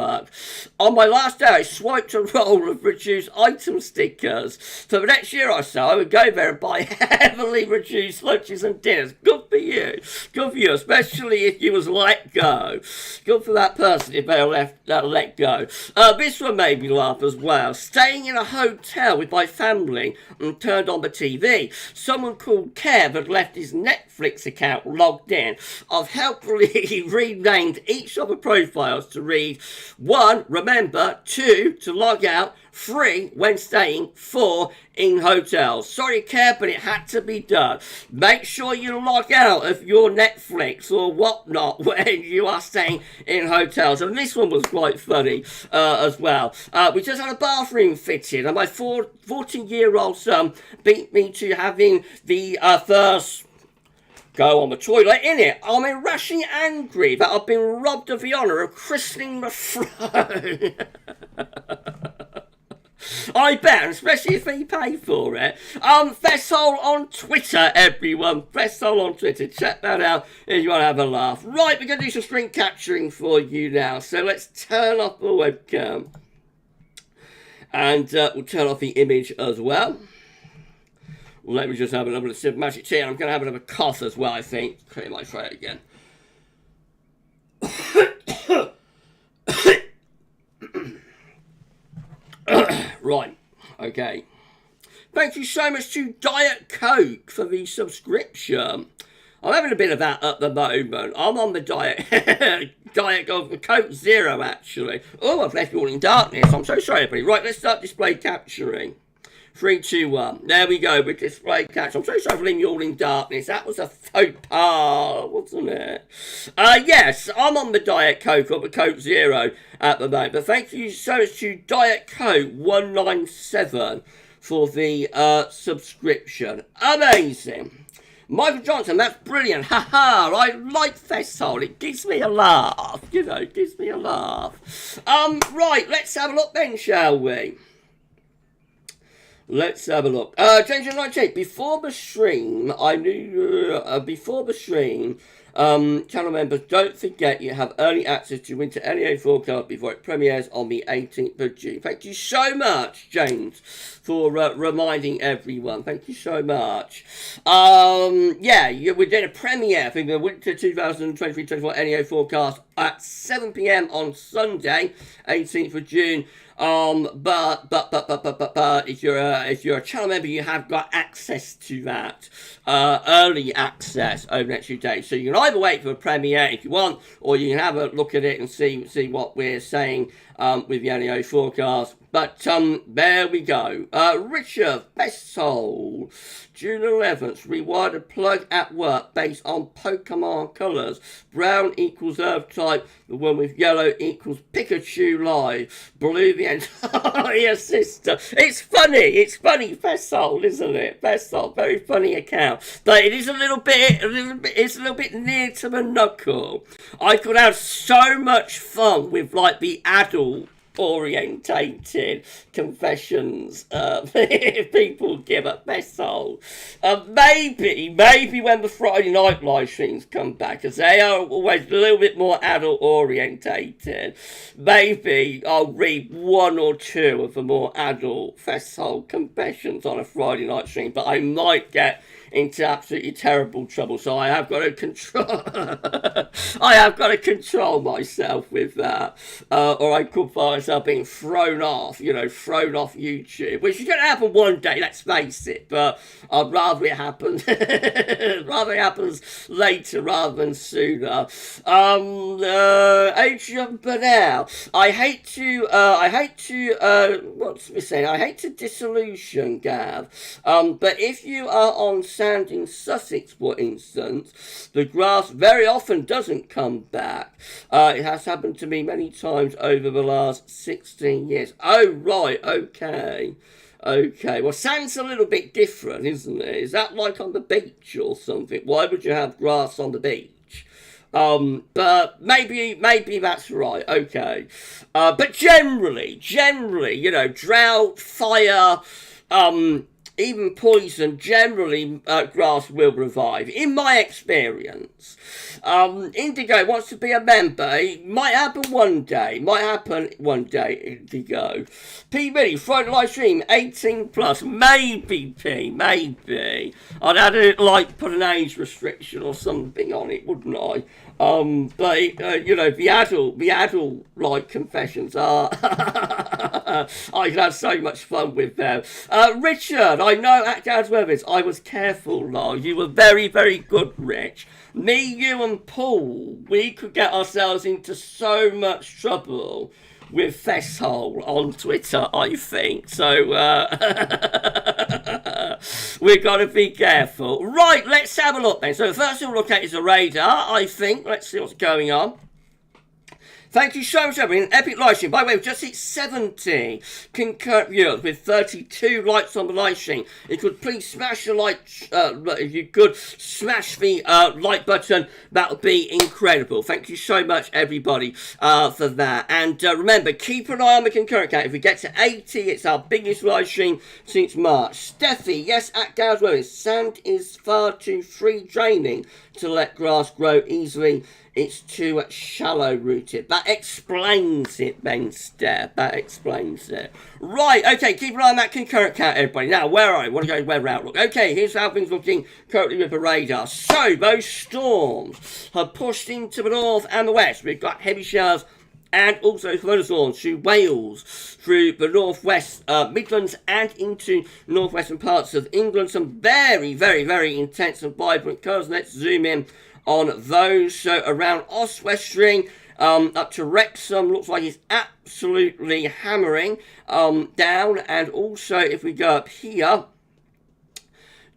On my last day, I swiped a roll of reduced item stickers. For the next year or so, I would go there and buy heavily reduced lunches and dinners. Good for you. Good for you, especially if you was let go. Good for that person if they were let go. This one made me laugh as well. Staying in a hotel with my family and turned on the TV. Someone called Kev had left his Netflix account logged in. I've helpfully renamed each of the profiles to read 1, remember, 2, to log out, 3, when staying, 4, in hotels. Sorry, Kev, but it had to be done. Make sure you log out of your Netflix or whatnot when you are staying in hotels. And this one was quite funny as well. We just had a bathroom fitted, and my 14-year-old son beat me to having the first go on the toilet in it. I'm irrationally angry that I've been robbed of the honour of christening the throne. I bet, especially if they pay for it. Fesshole on Twitter, everyone. Fesshole on Twitter. Check that out if you want to have a laugh. Right, we're going to do some screen capturing for you now. So let's turn off the webcam. And we'll turn off the image as well. Let me just have another sip of magic tea. I'm going to have another cough as well, I think. Clear my throat again. Right, okay. Thank you so much to Diet Coke for the subscription. I'm having a bit of that at the moment. I'm on the Diet Coke Zero, actually. Oh, I've left you all in darkness. I'm so sorry, everybody. Right, let's start display capturing 3, 2, 1. There we go with display catch. I'm so sorry for leaving you all in darkness. That was a faux pas, wasn't it? Yes, I'm on the Diet Coke or the Coke Zero at the moment. But thank you so much to Diet Coke 197 for the subscription. Amazing. Michael Johnson, that's brilliant. Haha, I like Festival. It gives me a laugh. You know, it gives me a laugh. Right, let's have a look then, shall we? Let's have a look. James 98, before the stream, channel members, don't forget you have early access to Winter NEA forecast before it premieres on the 18th of June. Thank you so much, James, for reminding everyone. Thank you so much. Yeah, we're doing a premiere for the Winter 2023-24 NEA forecast at 7 p.m. on Sunday, 18th of June. But if you're a channel member, you have got access to that, early access over the next few days. So you can either wait for a premiere if you want, or you can have a look at it and see what we're saying, with the NEO forecast. But, there we go. Richard, best soul. June 11th, rewired a plug at work based on Pokemon colours. Brown equals Earth type. The one with yellow equals Pikachu live. Blue the entire system. It's funny. Best soul, isn't it? Best soul, very funny account. But it is it's a little bit near to the knuckle. I could have so much fun with like the adult orientated confessions people give at Best Soul. Maybe when the Friday night live streams come back, because they are always a little bit more adult orientated, maybe I'll read 1 or 2 of the more adult Best Soul confessions on a Friday night stream, but I might get into absolutely terrible trouble, so I have got to control myself with that, or I could find myself being thrown off YouTube, which is going to happen one day, let's face it, but I'd rather it happens later rather than sooner. Adrian Burnell, I hate to disillusion Gav, but if you are on sand in Sussex, for instance, the grass very often doesn't come back. It has happened to me many times over the last 16 years. Oh, right, okay. Well, sand's a little bit different, isn't it? Is that like on the beach or something? Why would you have grass on the beach? But maybe that's right, okay. But generally, drought, fire, even poison, generally grass will revive, in my experience. Indigo wants to be a member. It might happen one day, Indigo. P. Really, Friday live stream, 18 plus. Maybe, P, maybe. I'd have to, put an age restriction or something on it, wouldn't I? But, the adult, confessions are... I can have so much fun with them. Richard, I know at GavsWeatherVids, I was careful, Lol. You were very, very good, Rich. Me, you and Paul, we could get ourselves into so much trouble with Fesshole on Twitter, I think. So, we've got to be careful. Right, let's have a look then. So the first thing we'll look at is the radar, I think. Let's see what's going on. Thank you so much, everyone. An epic live stream. By the way, we've just hit 70 concurrent viewers with 32 likes on the live stream. If you could please smash the like, if you could smash the like button, that would be incredible. Thank you so much, everybody, for that. And remember, keep an eye on the concurrent count. If we get to 80, it's our biggest live stream since March. Steffi, yes, at GavsWeatherVids, sand is far too free draining to let grass grow easily. It's too shallow rooted. That explains it, Ben Steph. That explains it. Right, okay, keep an eye on that concurrent count, everybody. Now, where are I? Want to go weather outlook? Okay, here's how things looking currently with the radar. So, those storms have pushed into the north and the west. We've got heavy showers and also thunderstorms through Wales, through the northwest Midlands and into northwestern parts of England. Some very, very, very intense and vibrant colours. Let's zoom in on those. So around Oswestry up to Wrexham. Looks like it's absolutely hammering down. And also, if we go up here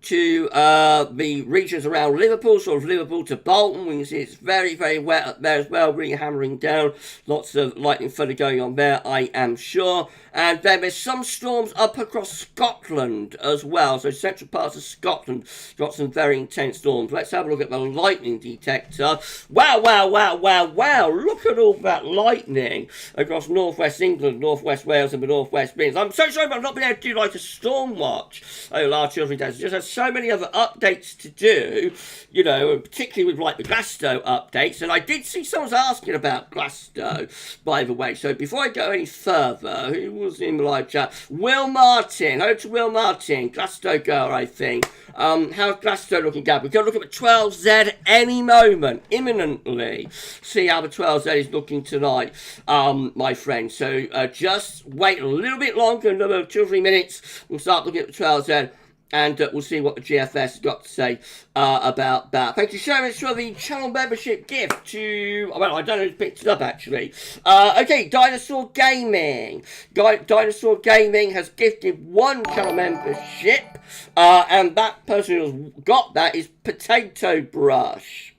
to the regions around Liverpool, sort of Liverpool to Bolton, we can see it's very, very wet up there as well, really hammering down. Lots of lightning thunder going on there, I am sure. And then there's some storms up across Scotland as well. So central parts of Scotland got some very intense storms. Let's have a look at the lightning detector. Wow, wow, wow, wow, wow. Look at all that lightning across northwest England, northwest Wales and the northwest Midlands. I'm so sorry I've not been able to do like a storm watch over the last 2 or 3 days. Just had so many other updates to do, you know, particularly with like the Glasgow updates. And I did see someone's asking about Glasgow, by the way. So before I go any further, who was in the live chat? Will Martin. Hello to Will Martin. Glasgow girl, I think. How's Glasgow looking, Gab? We're going to look at the 12Z any moment, imminently. See how the 12Z is looking tonight, my friend. So just wait a little bit longer, another 2 or 3 minutes. We'll start looking at the 12Z. And we'll see what the GFS has got to say about that. Thank you so much for the channel membership gift to... Well, I don't know who's picked it up, actually. Okay, Dinosaur Gaming. Dinosaur Gaming has gifted 1 channel membership. And that person who's got that is Potato Brush.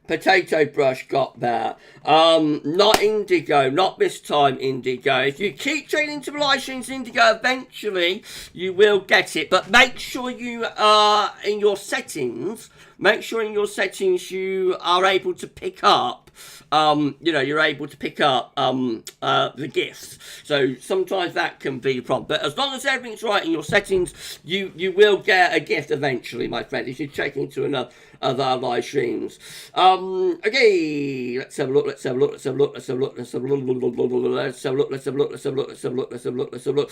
Potato Brush got that. Not Indigo. Not this time, Indigo. If you keep trading to the live streams, Indigo, eventually you will get it. But make sure you are in your settings. Make sure in your settings you are able to pick up. You know, you're able to pick up the gifts. So sometimes that can be a problem. But as long as everything's right in your settings, you will get a gift eventually, my friend, if you check into another of our live streams. Okay, let's have a look, let's have a look, let's have a look, let's have a look, let's have a look, let's have a look, let's have a look, let's have a look, let's have a look, let's have a look, let's have a look.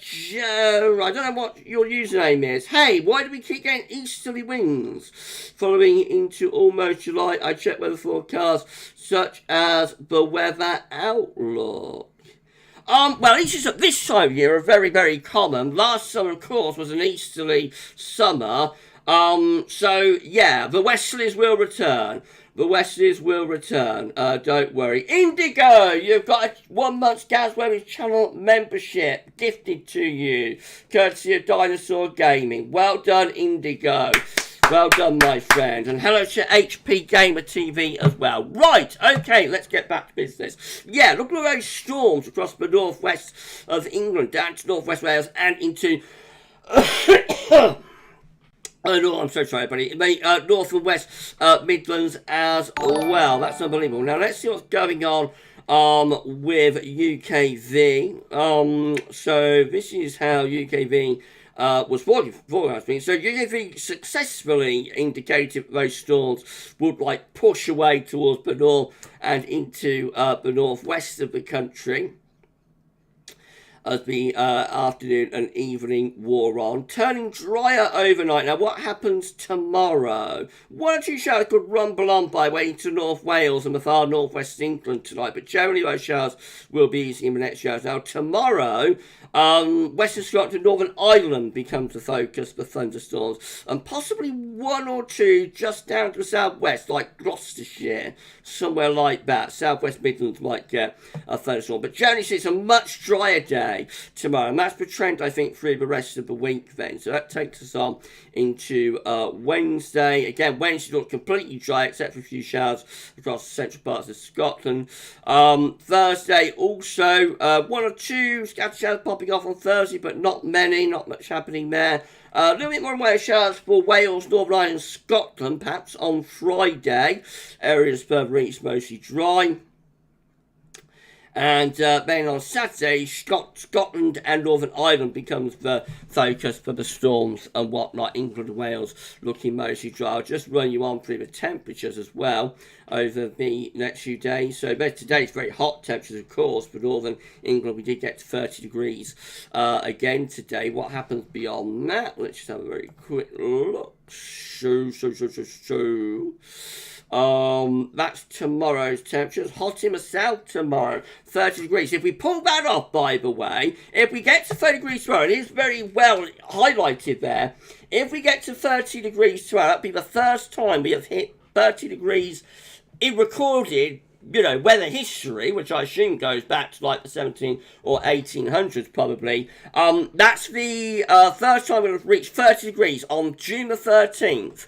Joe, I don't know what your username is. Hey, why do we keep getting easterly winds following into almost July? I check weather forecasts such as the weather outlook. Well, issues at this time of year are very, very common. Last summer, of course, was an easterly summer. So, yeah, the Westerlies will return. The Westerlies will return. Don't worry. Indigo, you've got a 1 month GavsWeatherVids channel membership gifted to you, courtesy of Dinosaur Gaming. Well done, Indigo. Well done, my friend. And hello to HP Gamer TV as well. Right, okay, let's get back to business. Yeah, look at those storms across the northwest of England, down to northwest Wales and into... Oh, no, I'm so sorry, buddy. The north and west Midlands as well. That's unbelievable. Now, let's see what's going on with UKV. So, this is how UKV was forecasting. So, UKV successfully indicated those storms would, like, push away towards the north and into the northwest of the country as the afternoon and evening wore on, turning drier overnight. Now, what happens tomorrow? 1 or 2 showers could rumble on by way to North Wales and the far northwest England tonight, but generally those showers will be easy in the next showers. Now, tomorrow, Western Scotland and Northern Ireland becomes the focus for thunderstorms, and possibly 1 or 2 just down to the southwest, like Gloucestershire, somewhere like that. Southwest Midlands might get a thunderstorm, but generally it's a much drier day tomorrow, and that's the trend, I think, through the rest of the week then. So that takes us on into Wednesday. Again, Wednesday looks completely dry except for a few showers across the central parts of Scotland. Thursday also 1 or 2 scattered showers popping off on Thursday, but not many, not much happening there. A little bit more in way of showers for Wales, Northern Ireland and Scotland, perhaps on Friday. Areas further east mostly dry. And then on Saturday, Scotland and Northern Ireland becomes the focus for the storms and whatnot. England and Wales looking mostly dry. I'll just run you on through the temperatures as well over the next few days. So today it's very hot temperatures, of course, for Northern England. We did get to 30 degrees again today. What happens beyond that? Let's just have a very quick look. That's tomorrow's temperatures. Hot in the south tomorrow, 30 degrees. If we pull that off, by the way, if we get to 30 degrees tomorrow, it is very well highlighted there. If we get to 30 degrees tomorrow, that'll be the first time we have hit 30 degrees in recorded, weather history, which I assume goes back to like the 17 or 1800s probably, that's the first time we've reached 30 degrees on June the 13th.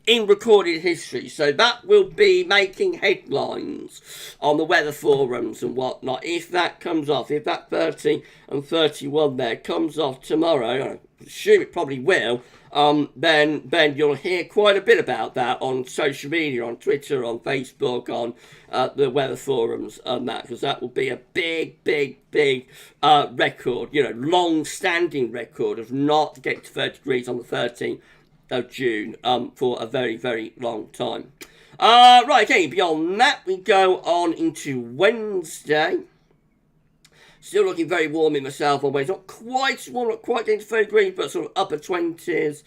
In recorded history, so that will be making headlines on the weather forums and whatnot. If that comes off, if that 30 and 31 there comes off tomorrow, I assume it probably will, then you'll hear quite a bit about that on social media, on Twitter, on Facebook, on the weather forums and that, because that will be a big record, long-standing record of not getting to 30 degrees on the 13th of June for a very long time. Right, okay, beyond that we go on into Wednesday. Still looking very warm in myself on Wednesday. Not quite warm, not quite getting to 30 degrees, but sort of upper 20s.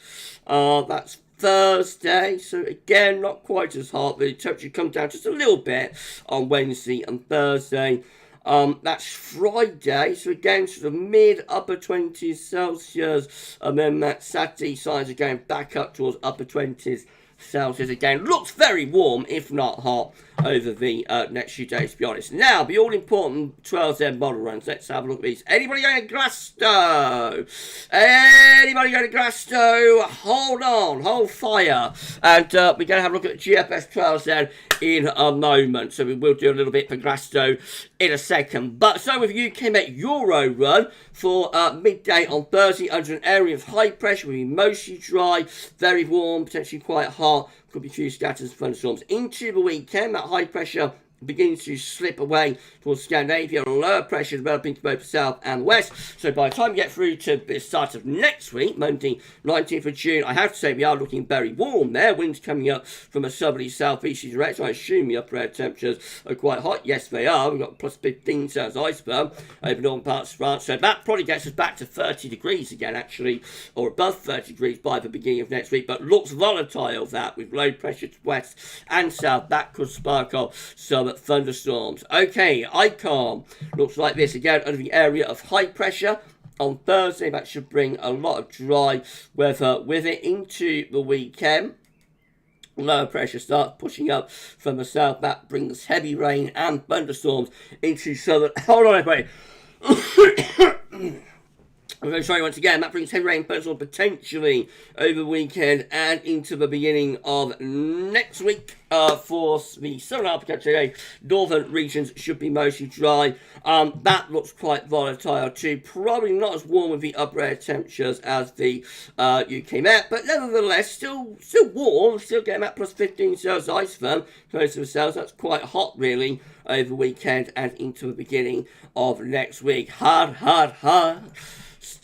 That's Thursday, so again not quite as hot. The temperature comes down just a little bit on Wednesday and Thursday. That's Friday, so again sort of mid-upper 20s Celsius, and then that Saturday signs are going back up towards upper 20s Celsius again. Looks very warm, if not hot, over the next few days, to be honest. Now, the all-important 12Z model runs. Let's have a look at these. Anybody going to Glasgow? Anybody going to Glasgow? Hold on, hold fire. And we're going to have a look at the GFS 12Z in a moment. So we will do a little bit for Glasgow in a second. But so with UK Met Euro run for midday on Thursday under an area of high pressure. Will be mostly dry, very warm, potentially quite hot. Could be a few scatters and thunderstorms into the weekend. That high pressure begins to slip away towards Scandinavia, and lower pressure developing to both the south and west. So by the time we get through to the start of next week, Monday 19th of June, I have to say we are looking very warm there. Winds coming up from a southerly southeasterly direction. I assume the upper air temperatures are quite hot. Yes, they are. We've got plus 15 Celsius iceberg over northern parts of France. So that probably gets us back to 30 degrees again, actually, or above 30 degrees by the beginning of next week. But looks volatile, that, with low pressure to west and south. That could spark off some thunderstorms. Okay, ICOM looks like this again under the area of high pressure on Thursday. That should bring a lot of dry weather with it into the weekend. Lower pressure starts pushing up from the south. That brings heavy rain and thunderstorms into southern. Hold on, everybody. I'm very sorry once again. That brings heavy rain thunderstorms potentially over the weekend and into the beginning of next week. For the southern Uppercase, northern regions should be mostly dry. That looks quite volatile too. Probably not as warm with the upper air temperatures as the UK Met, but nevertheless still warm. Still getting that plus 15 Celsius ice firm close to the south. That's quite hot really over the weekend and into the beginning of next week. Hard.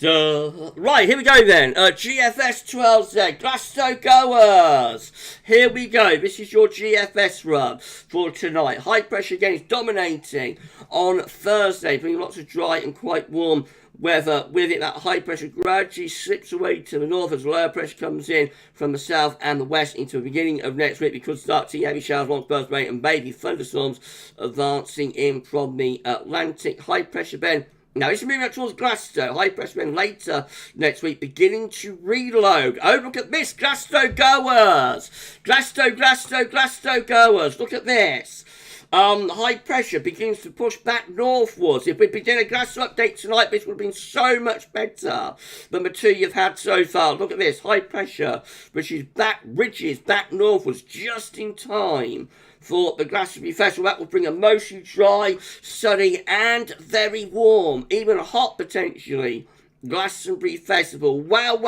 Right, here we go then. GFS 12Z, Glasgow goers. Here we go. This is your GFS run for tonight. High pressure again is dominating on Thursday, bringing lots of dry and quite warm weather with it. That high pressure gradually slips away to the north as lower pressure comes in from the south and the west into the beginning of next week. We could start to see heavy showers along burst rain and maybe thunderstorms advancing in from the Atlantic. High pressure then. Now, it's moving up towards Glasgow. High pressure wind later next week, beginning to reload. Oh, look at this. Glasgow goers. Glasgow goers. Look at this. High pressure begins to push back northwards. If we begin a Glasgow update tonight, this would have been so much better than the two you've had so far. Look at this. High pressure, which is back ridges, back northwards, just in time for the Glastonbury Festival. That will bring a mostly dry, sunny and very warm, even hot potentially, Glastonbury Festival. Wow.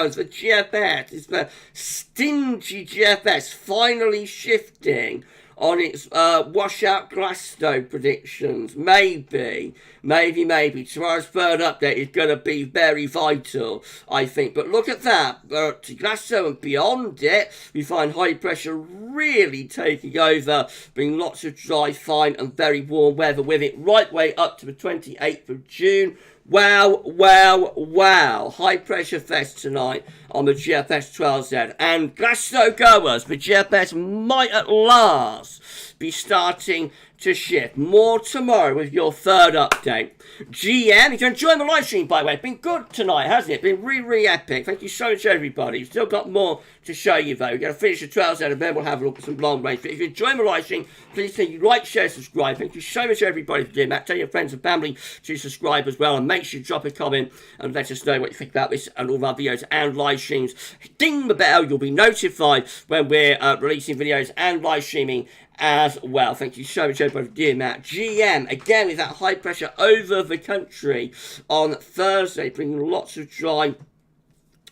It's the GFS. It's the stingy GFS finally shifting on its washout Glasgow predictions. Maybe. Tomorrow's third update is going to be very vital, I think. But look at that. To Glasgow and beyond it, we find high pressure really taking over, bringing lots of dry, fine and very warm weather with it right way up to the 28th of June. Wow. High pressure fest tonight on the GFS 12Z. And Glasgow goers, the GFS might at last be starting to shift. More tomorrow with your third update. GM, if you're enjoying the live stream, by the way, it's been good tonight, hasn't it? Been really, really epic. Thank you so much, everybody. We've still got more to show you, though. We're going to finish the 12 out, and then we'll have a look at some long range. But if you're enjoying the live stream, please like, share, subscribe. Thank you so much, everybody, for doing that. Tell your friends and family to subscribe as well, and make sure you drop a comment and let us know what you think about this and all of our videos and live streams. Ding the bell, you'll be notified when we're releasing videos and live streaming as well. Thank you so much, everybody, for doing that. GM, again, with that high pressure over the country on Thursday, bringing lots of dry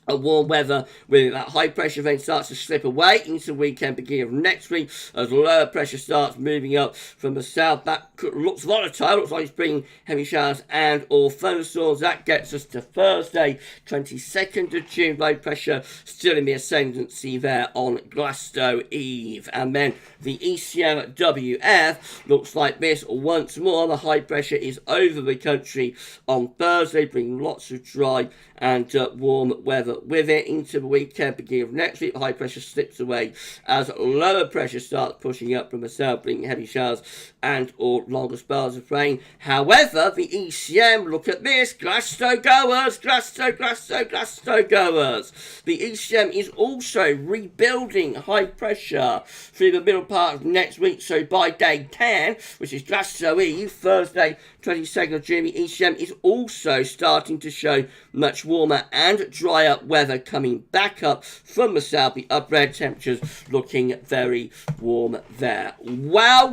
warm weather, with that high pressure then starts to slip away into the weekend, beginning of next week, as lower pressure starts moving up from the south. That looks volatile, looks like it's bringing heavy showers and or thunderstorms. That gets us to Thursday, 22nd of June. Low pressure still in the ascendancy there on Glasgow Eve. And then the ECMWF looks like this once more. The high pressure is over the country on Thursday, bringing lots of dry and warm weather with it into the weekend, beginning of next week. High pressure slips away as lower pressure starts pushing up from the south, bringing heavy showers and or longer spells of rain. However, the ECM, look at this, Glasgow goers. The ECM is also rebuilding high pressure through the middle part of next week. So by day 10, which is Glasgow Eve, Thursday, 22nd of June, the ECM is also starting to show much warmer and drier weather coming back up from the south. The upper air temperatures looking very warm there. Wow.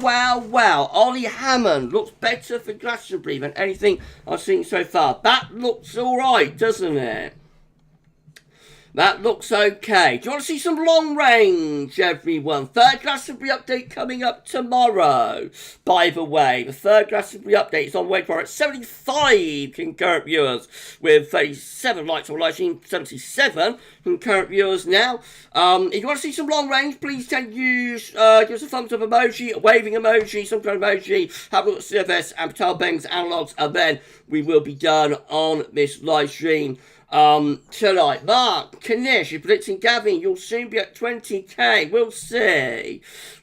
Ollie Hammond looks better for Glastonbury than anything I've seen so far. That looks alright, doesn't it? That looks okay. Do you want to see some long range, everyone? Third Glastonbury update coming up tomorrow. By the way, the third Glastonbury update is on way for 75 concurrent viewers with 37 likes on live stream, 77 concurrent viewers now. If you want to see some long range, please use give us a thumbs up emoji, a waving emoji, some kind of emoji. Have a look at CFS and Peitao Pengs analogs, and then we will be done on this live stream tonight. Mark Kanish, you're predicting Gavin, you'll soon be at 20k.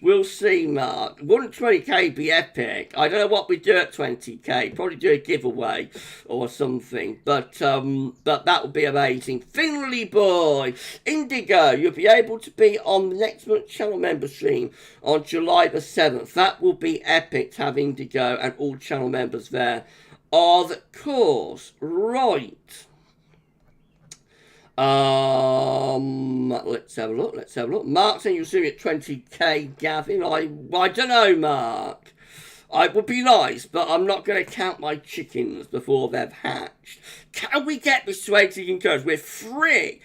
We'll see, Mark. Wouldn't 20k be epic? I don't know what we do at 20k. Probably do a giveaway or something, but that would be amazing. Finley boy, Indigo, you'll be able to be on the next month's channel member stream on July the 7th. That will be epic to have Indigo and all channel members there, of course. Right. Let's have a look. Mark saying you'll see me at 20k, Gavin. I don't know, Mark. It would be nice, but I'm not going to count my chickens before they've hatched. Can we get this to 80 concurrents? We're free.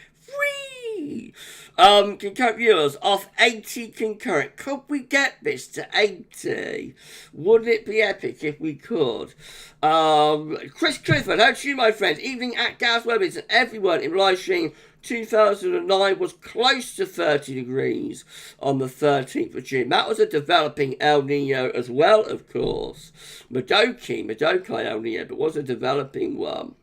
Concurrent viewers off 80 concurrent. Could we get this to 80? Wouldn't it be epic if we could? Chris Clifford, how to you, my friends? Evening at GavsWeatherVids, and everyone in live stream 2009 was close to 30 degrees on the 13th of June. That was a developing El Nino as well, of course. Madoki El Nino, but was a developing one.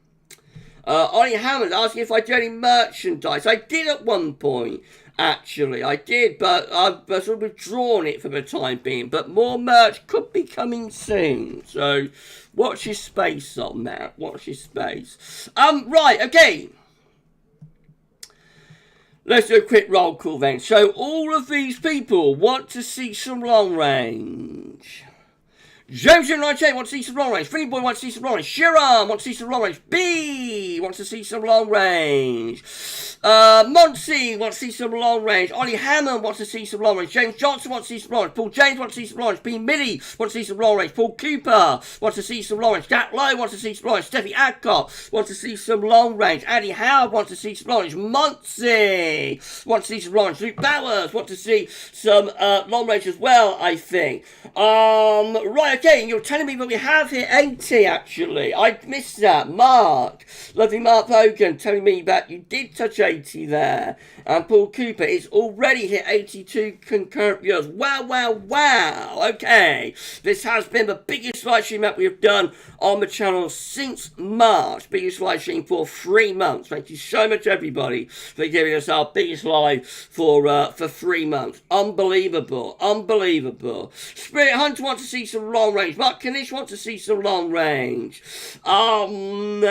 Ollie Hammond asking if I do any merchandise. I did at one point, actually. I did, but I've sort of withdrawn it for the time being. But more merch could be coming soon. So, watch your space on that. Watch your space. Right, okay. Let's do a quick roll call then. So, all of these people want to see some long range. James 98 wants to see some long range. Finny Boy wants to see some long range. Shiram wants to see some long range. B wants to see some long range. Monty wants to see some long range. Ollie Hammond wants to see some long range. James Johnson wants to see some long range. Paul James wants to see some long range. P. Millie wants to see some long range. Paul Cooper wants to see some long range. Jack Lowe wants to see some long range. Steffi Adcock wants to see some long range. Andy Howard wants to see some long range. Monty wants to see some long range. Luke Bowers wants to see some long range as well, I think. Right. Okay, you're telling me that we have here 80, actually. I missed that. Mark, lovely Mark Hogan, telling me that you did touch 80 80 there. And Paul Cooper is already hit 82 concurrent viewers. Wow, wow, wow. Okay, this has been the biggest live stream that we have done on the channel since March. Biggest live stream for 3 months. Thank you so much, everybody, for giving us our biggest live for 3 months. Unbelievable, unbelievable. Spirit Hunter wants to see some long range. Mark Kanish wants to see some long range. And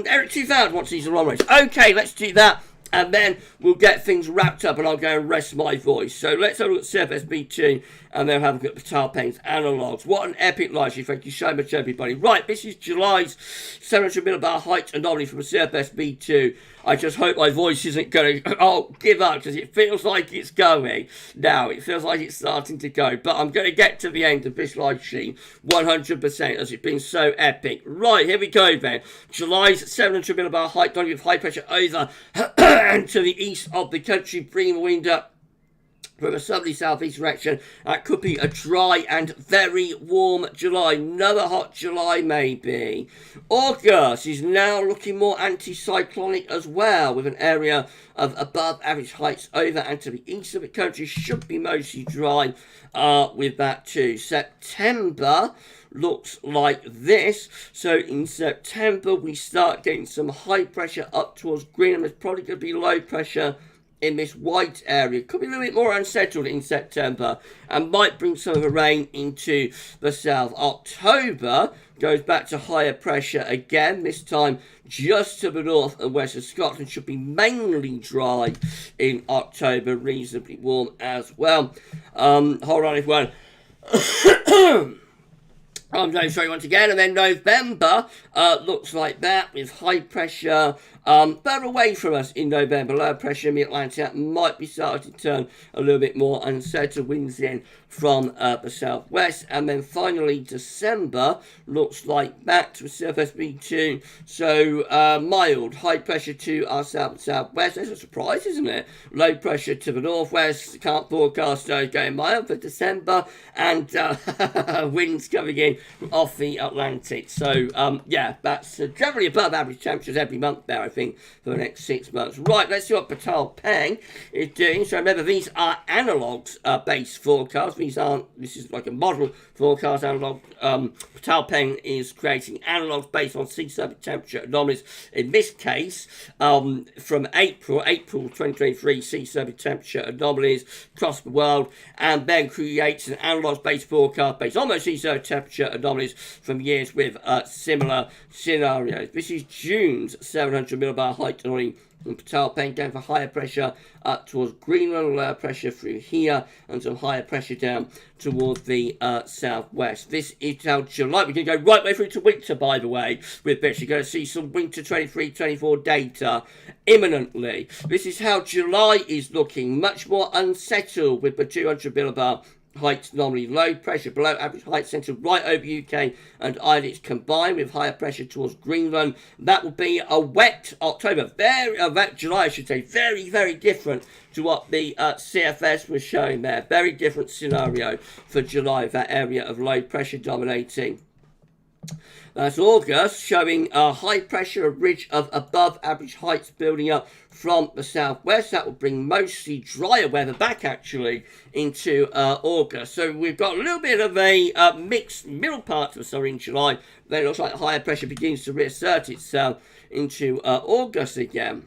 Eric 2000 wants to see some long range. Okay, let's do that. And then we'll get things wrapped up and I'll go and rest my voice. So let's have a look at Surface B2 and then have a look at Peitao Pengs analogues. What an epic live stream. Thank you so much, everybody. Right, this is July's 700 millibar height anomaly from Surface B2. I just hope my voice isn't going to give up because it feels like it's going. Now, it feels like it's starting to go. But I'm going to get to the end of this live stream 100% as it's been so epic. Right, here we go then. July's 700 millibar height anomaly with high pressure over and to the east of the country, bringing the wind up from a southerly southeast direction. That could be a dry and very warm July. Another hot July maybe. August is now looking more anticyclonic as well, with an area of above average heights over and to the east of the country. Should be mostly dry with that too. September looks like this. So in September we start getting some high pressure up towards Greenland. There's probably going to be low pressure in this white area. Could be a little bit more unsettled in September and might bring some of the rain into the south. October goes back to higher pressure again, this time just to the north and west of Scotland. Should be mainly dry in October, reasonably warm as well. Hold on if one. I'm going to show you once again, and then November looks like that with high pressure further away from us in November. Lower pressure in the Atlantic might be starting to turn a little bit more unsettled. Winds in from the southwest, and then finally December looks like that with Surface B2. So mild, high pressure to our south and southwest. That's a surprise, isn't it? Low pressure to the northwest. Can't forecast those going mild for December, and winds coming in off the Atlantic. So yeah, that's generally above average temperatures every month there, I think, for the next 6 months. Right, let's see what Peitao Pengs is doing. So remember, these are analogues based forecasts. This is like a model forecast analog. Peitao Pengs is creating analogues based on sea surface temperature anomalies. In this case, from April 2023, sea surface temperature anomalies across the world, and then creates an analogues based forecast based on those sea surface temperature anomalies from years with similar scenarios. This is June's 700 millibar height anomaly from Peitao Pengs, going for higher pressure up towards Greenland, lower pressure through here, and some higher pressure down towards the southwest. This is how July. We're going to go right way through to winter, by the way, with this. You're going to see some winter 23-24 data imminently. This is how July is looking, much more unsettled with the 200 millibar heights anomaly. Low pressure below average height centred right over UK and Ireland, combined with higher pressure towards Greenland. That will be a wet October, wet July I should say, very, very different to what the CFS was showing there. Very different scenario for July, that area of low pressure dominating. That's August, showing a high pressure, a ridge of above average heights building up from the southwest. That will bring mostly drier weather back actually into August. So we've got a little bit of a mixed middle part of the summer in July. Then it looks like higher pressure begins to reassert itself into August again.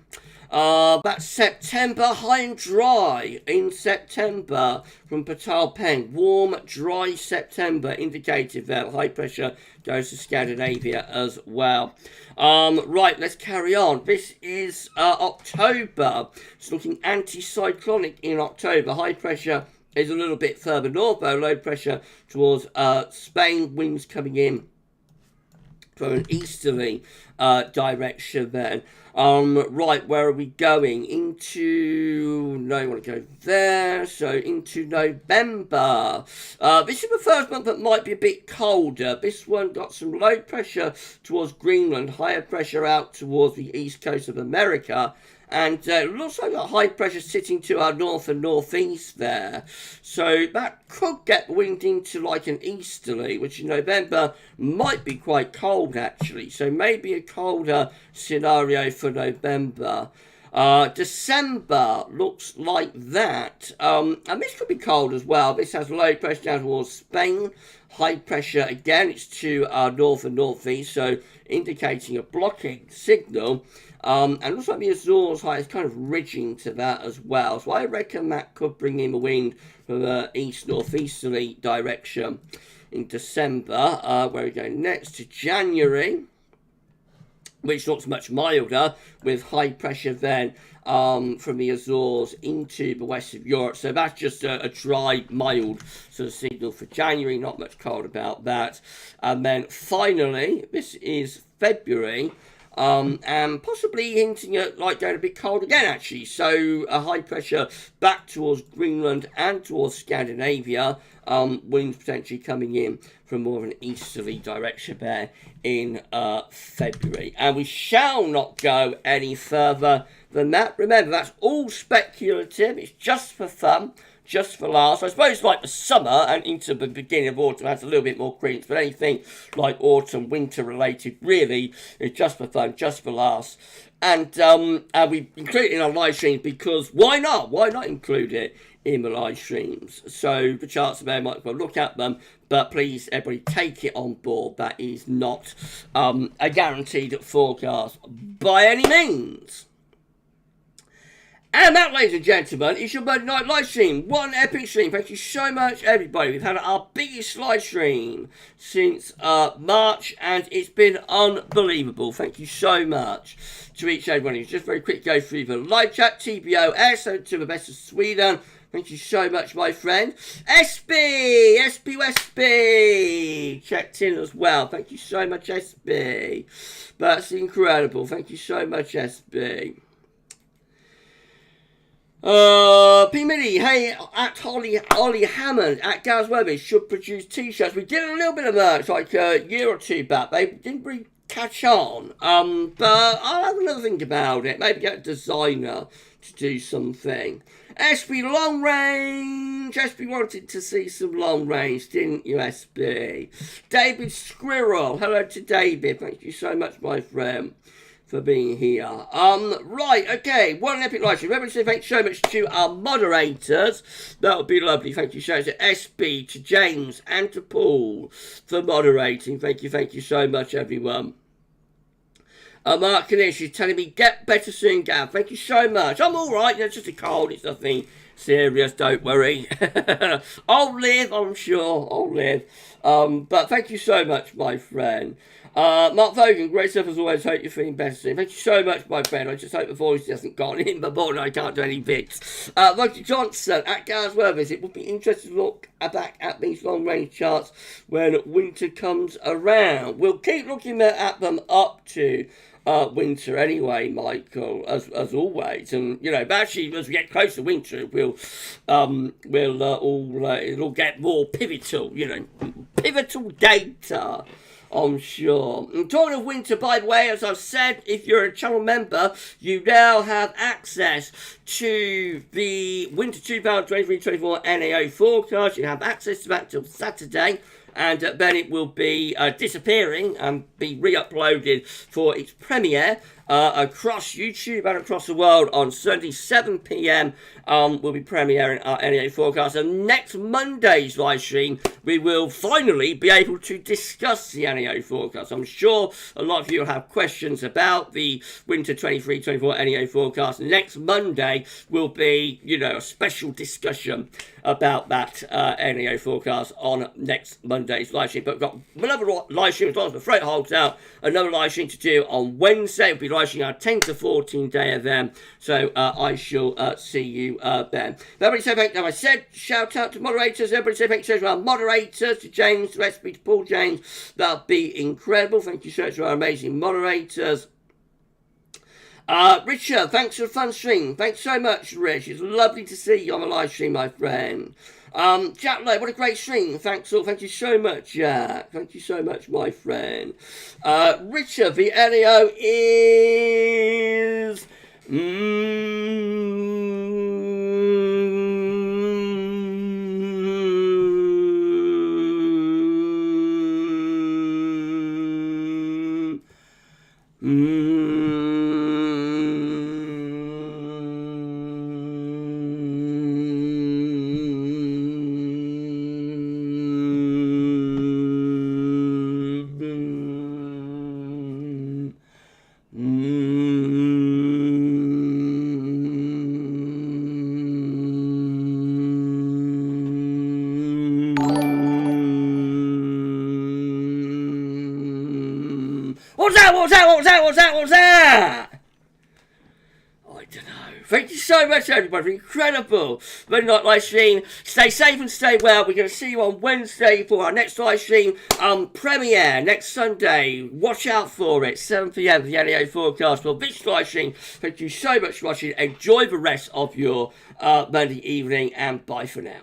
That's September, high and dry in September from Peitao Pengs. Warm, dry September indicated that high pressure goes to Scandinavia as well. Right, let's carry on. This is October. It's looking anticyclonic in October. High pressure is a little bit further north, though. Low pressure towards Spain. Winds coming in from an easterly direction then. Right, where are we going? No, you want to go there. So into November. This is the first month that might be a bit colder. This one got some low pressure towards Greenland, higher pressure out towards the east coast of America. And it looks like got high pressure sitting to our north and northeast there. So that could get wind into like an easterly, which in November might be quite cold actually. So maybe a colder scenario for November. December looks like that. And this could be cold as well. This has low pressure down towards Spain. High pressure, again, it's to north and northeast, so indicating a blocking signal. And looks like the Azores high is kind of ridging to that as well. So I reckon that could bring in the wind from the east-northeasterly direction in December. Where we go next to January, which looks much milder, with high pressure then from the Azores into the west of Europe. So that's just a dry, mild sort of signal for January. Not much cold about that. And then finally, this is February. And possibly hinting at like going a bit cold again, actually. So a high pressure back towards Greenland and towards Scandinavia. Winds potentially coming in from more of an easterly direction there in February. And we shall not go any further than that. Remember, that's all speculative. It's just for fun. Just for laughs. I suppose like the summer and into the beginning of autumn has a little bit more credence, but anything like autumn, winter related really is just for fun, just for laughs. And we include it in our live streams because why not? Why not include it in the live streams? So the charts are there, might as well look at them, but please everybody take it on board. That is not a guaranteed forecast by any means. And that, ladies and gentlemen, is your Monday night live stream. One epic stream. Thank you so much, everybody. We've had our biggest live stream since March, and it's been unbelievable. Thank you so much to each and everyone. It's just very quick go through the live chat. TBOS, to the best of Sweden. Thank you so much, my friend. SB, checked in as well. Thank you so much, SB. That's incredible. Thank you so much, SB. P. Mitty, hey, at Ollie Hammond at GavsWeatherVids should produce t-shirts. We did a little bit of merch like a year or two back. They didn't really catch on. But I'll have another think about it. Maybe get a designer to do something. SB Long Range. SB wanted to see some long range, didn't you, SB? David Squirrel. Hello to David. Thank you so much, my friend, for being here. Right, okay, one epic live stream. Remember to say thanks so much to our moderators. That would be lovely. Thank you so much to SB, to James, and to Paul for moderating. Thank you so much, everyone. Mark Kanish is telling me, get better soon, Gav. Thank you so much. I'm alright, it's just a cold, it's nothing serious, don't worry. I'll live, I'm sure, I'll live. But thank you so much, my friend. Mark Vogan, great stuff as always. Hope you're feeling better soon. Thank you so much, my friend. I just hope the voice hasn't gone in, but more I can't do any bits. Roger Johnson at GavsWeatherVids. It would be interesting to look back at these long range charts when winter comes around. We'll keep looking at them up to winter anyway, Michael, as always. And you know, but actually, as we get closer to winter, it'll get more pivotal. You know, pivotal data, I'm sure. And talking of winter, by the way, as I've said, if you're a channel member, you now have access to the Winter 2023-24 NAO forecast. You have access to that till Saturday. And then it will be disappearing and be re-uploaded for its premiere across YouTube and across the world on Sunday, 7 p.m. We'll be premiering our NEA forecast. And next Monday's live stream, we will finally be able to discuss the NEA forecast. I'm sure a lot of you will have questions about the Winter 23-24 NEA forecast. Next Monday will be, you know, a special discussion about that NEA forecast on next Monday's live stream. But we've got another live stream as long as the freight holds out. Another live stream to do on Wednesday. We'll be live streaming our 10 to 14 day event. So I shall see you then. Everybody say thank you. I said shout out to moderators. Everybody say thank you to our moderators, to James, to SB, to Paul James. That'll be incredible. Thank you so much to our amazing moderators. Richard, thanks for the fun stream. Thanks so much, Rich. It's lovely to see you on the live stream, my friend. Jack Lowe, what a great stream. Thanks all. Thank you so much, Jack. Thank you so much, my friend. Richard, the LEO is... I don't know. Thank you so much, everybody. Incredible midnight live stream. Stay safe and stay well. We're going to see you on Wednesday for our next live stream premiere next Sunday. Watch out for it. 7 p.m. the NEA forecast for this live stream. Thank you so much for watching. Enjoy the rest of your Monday evening, and bye for now.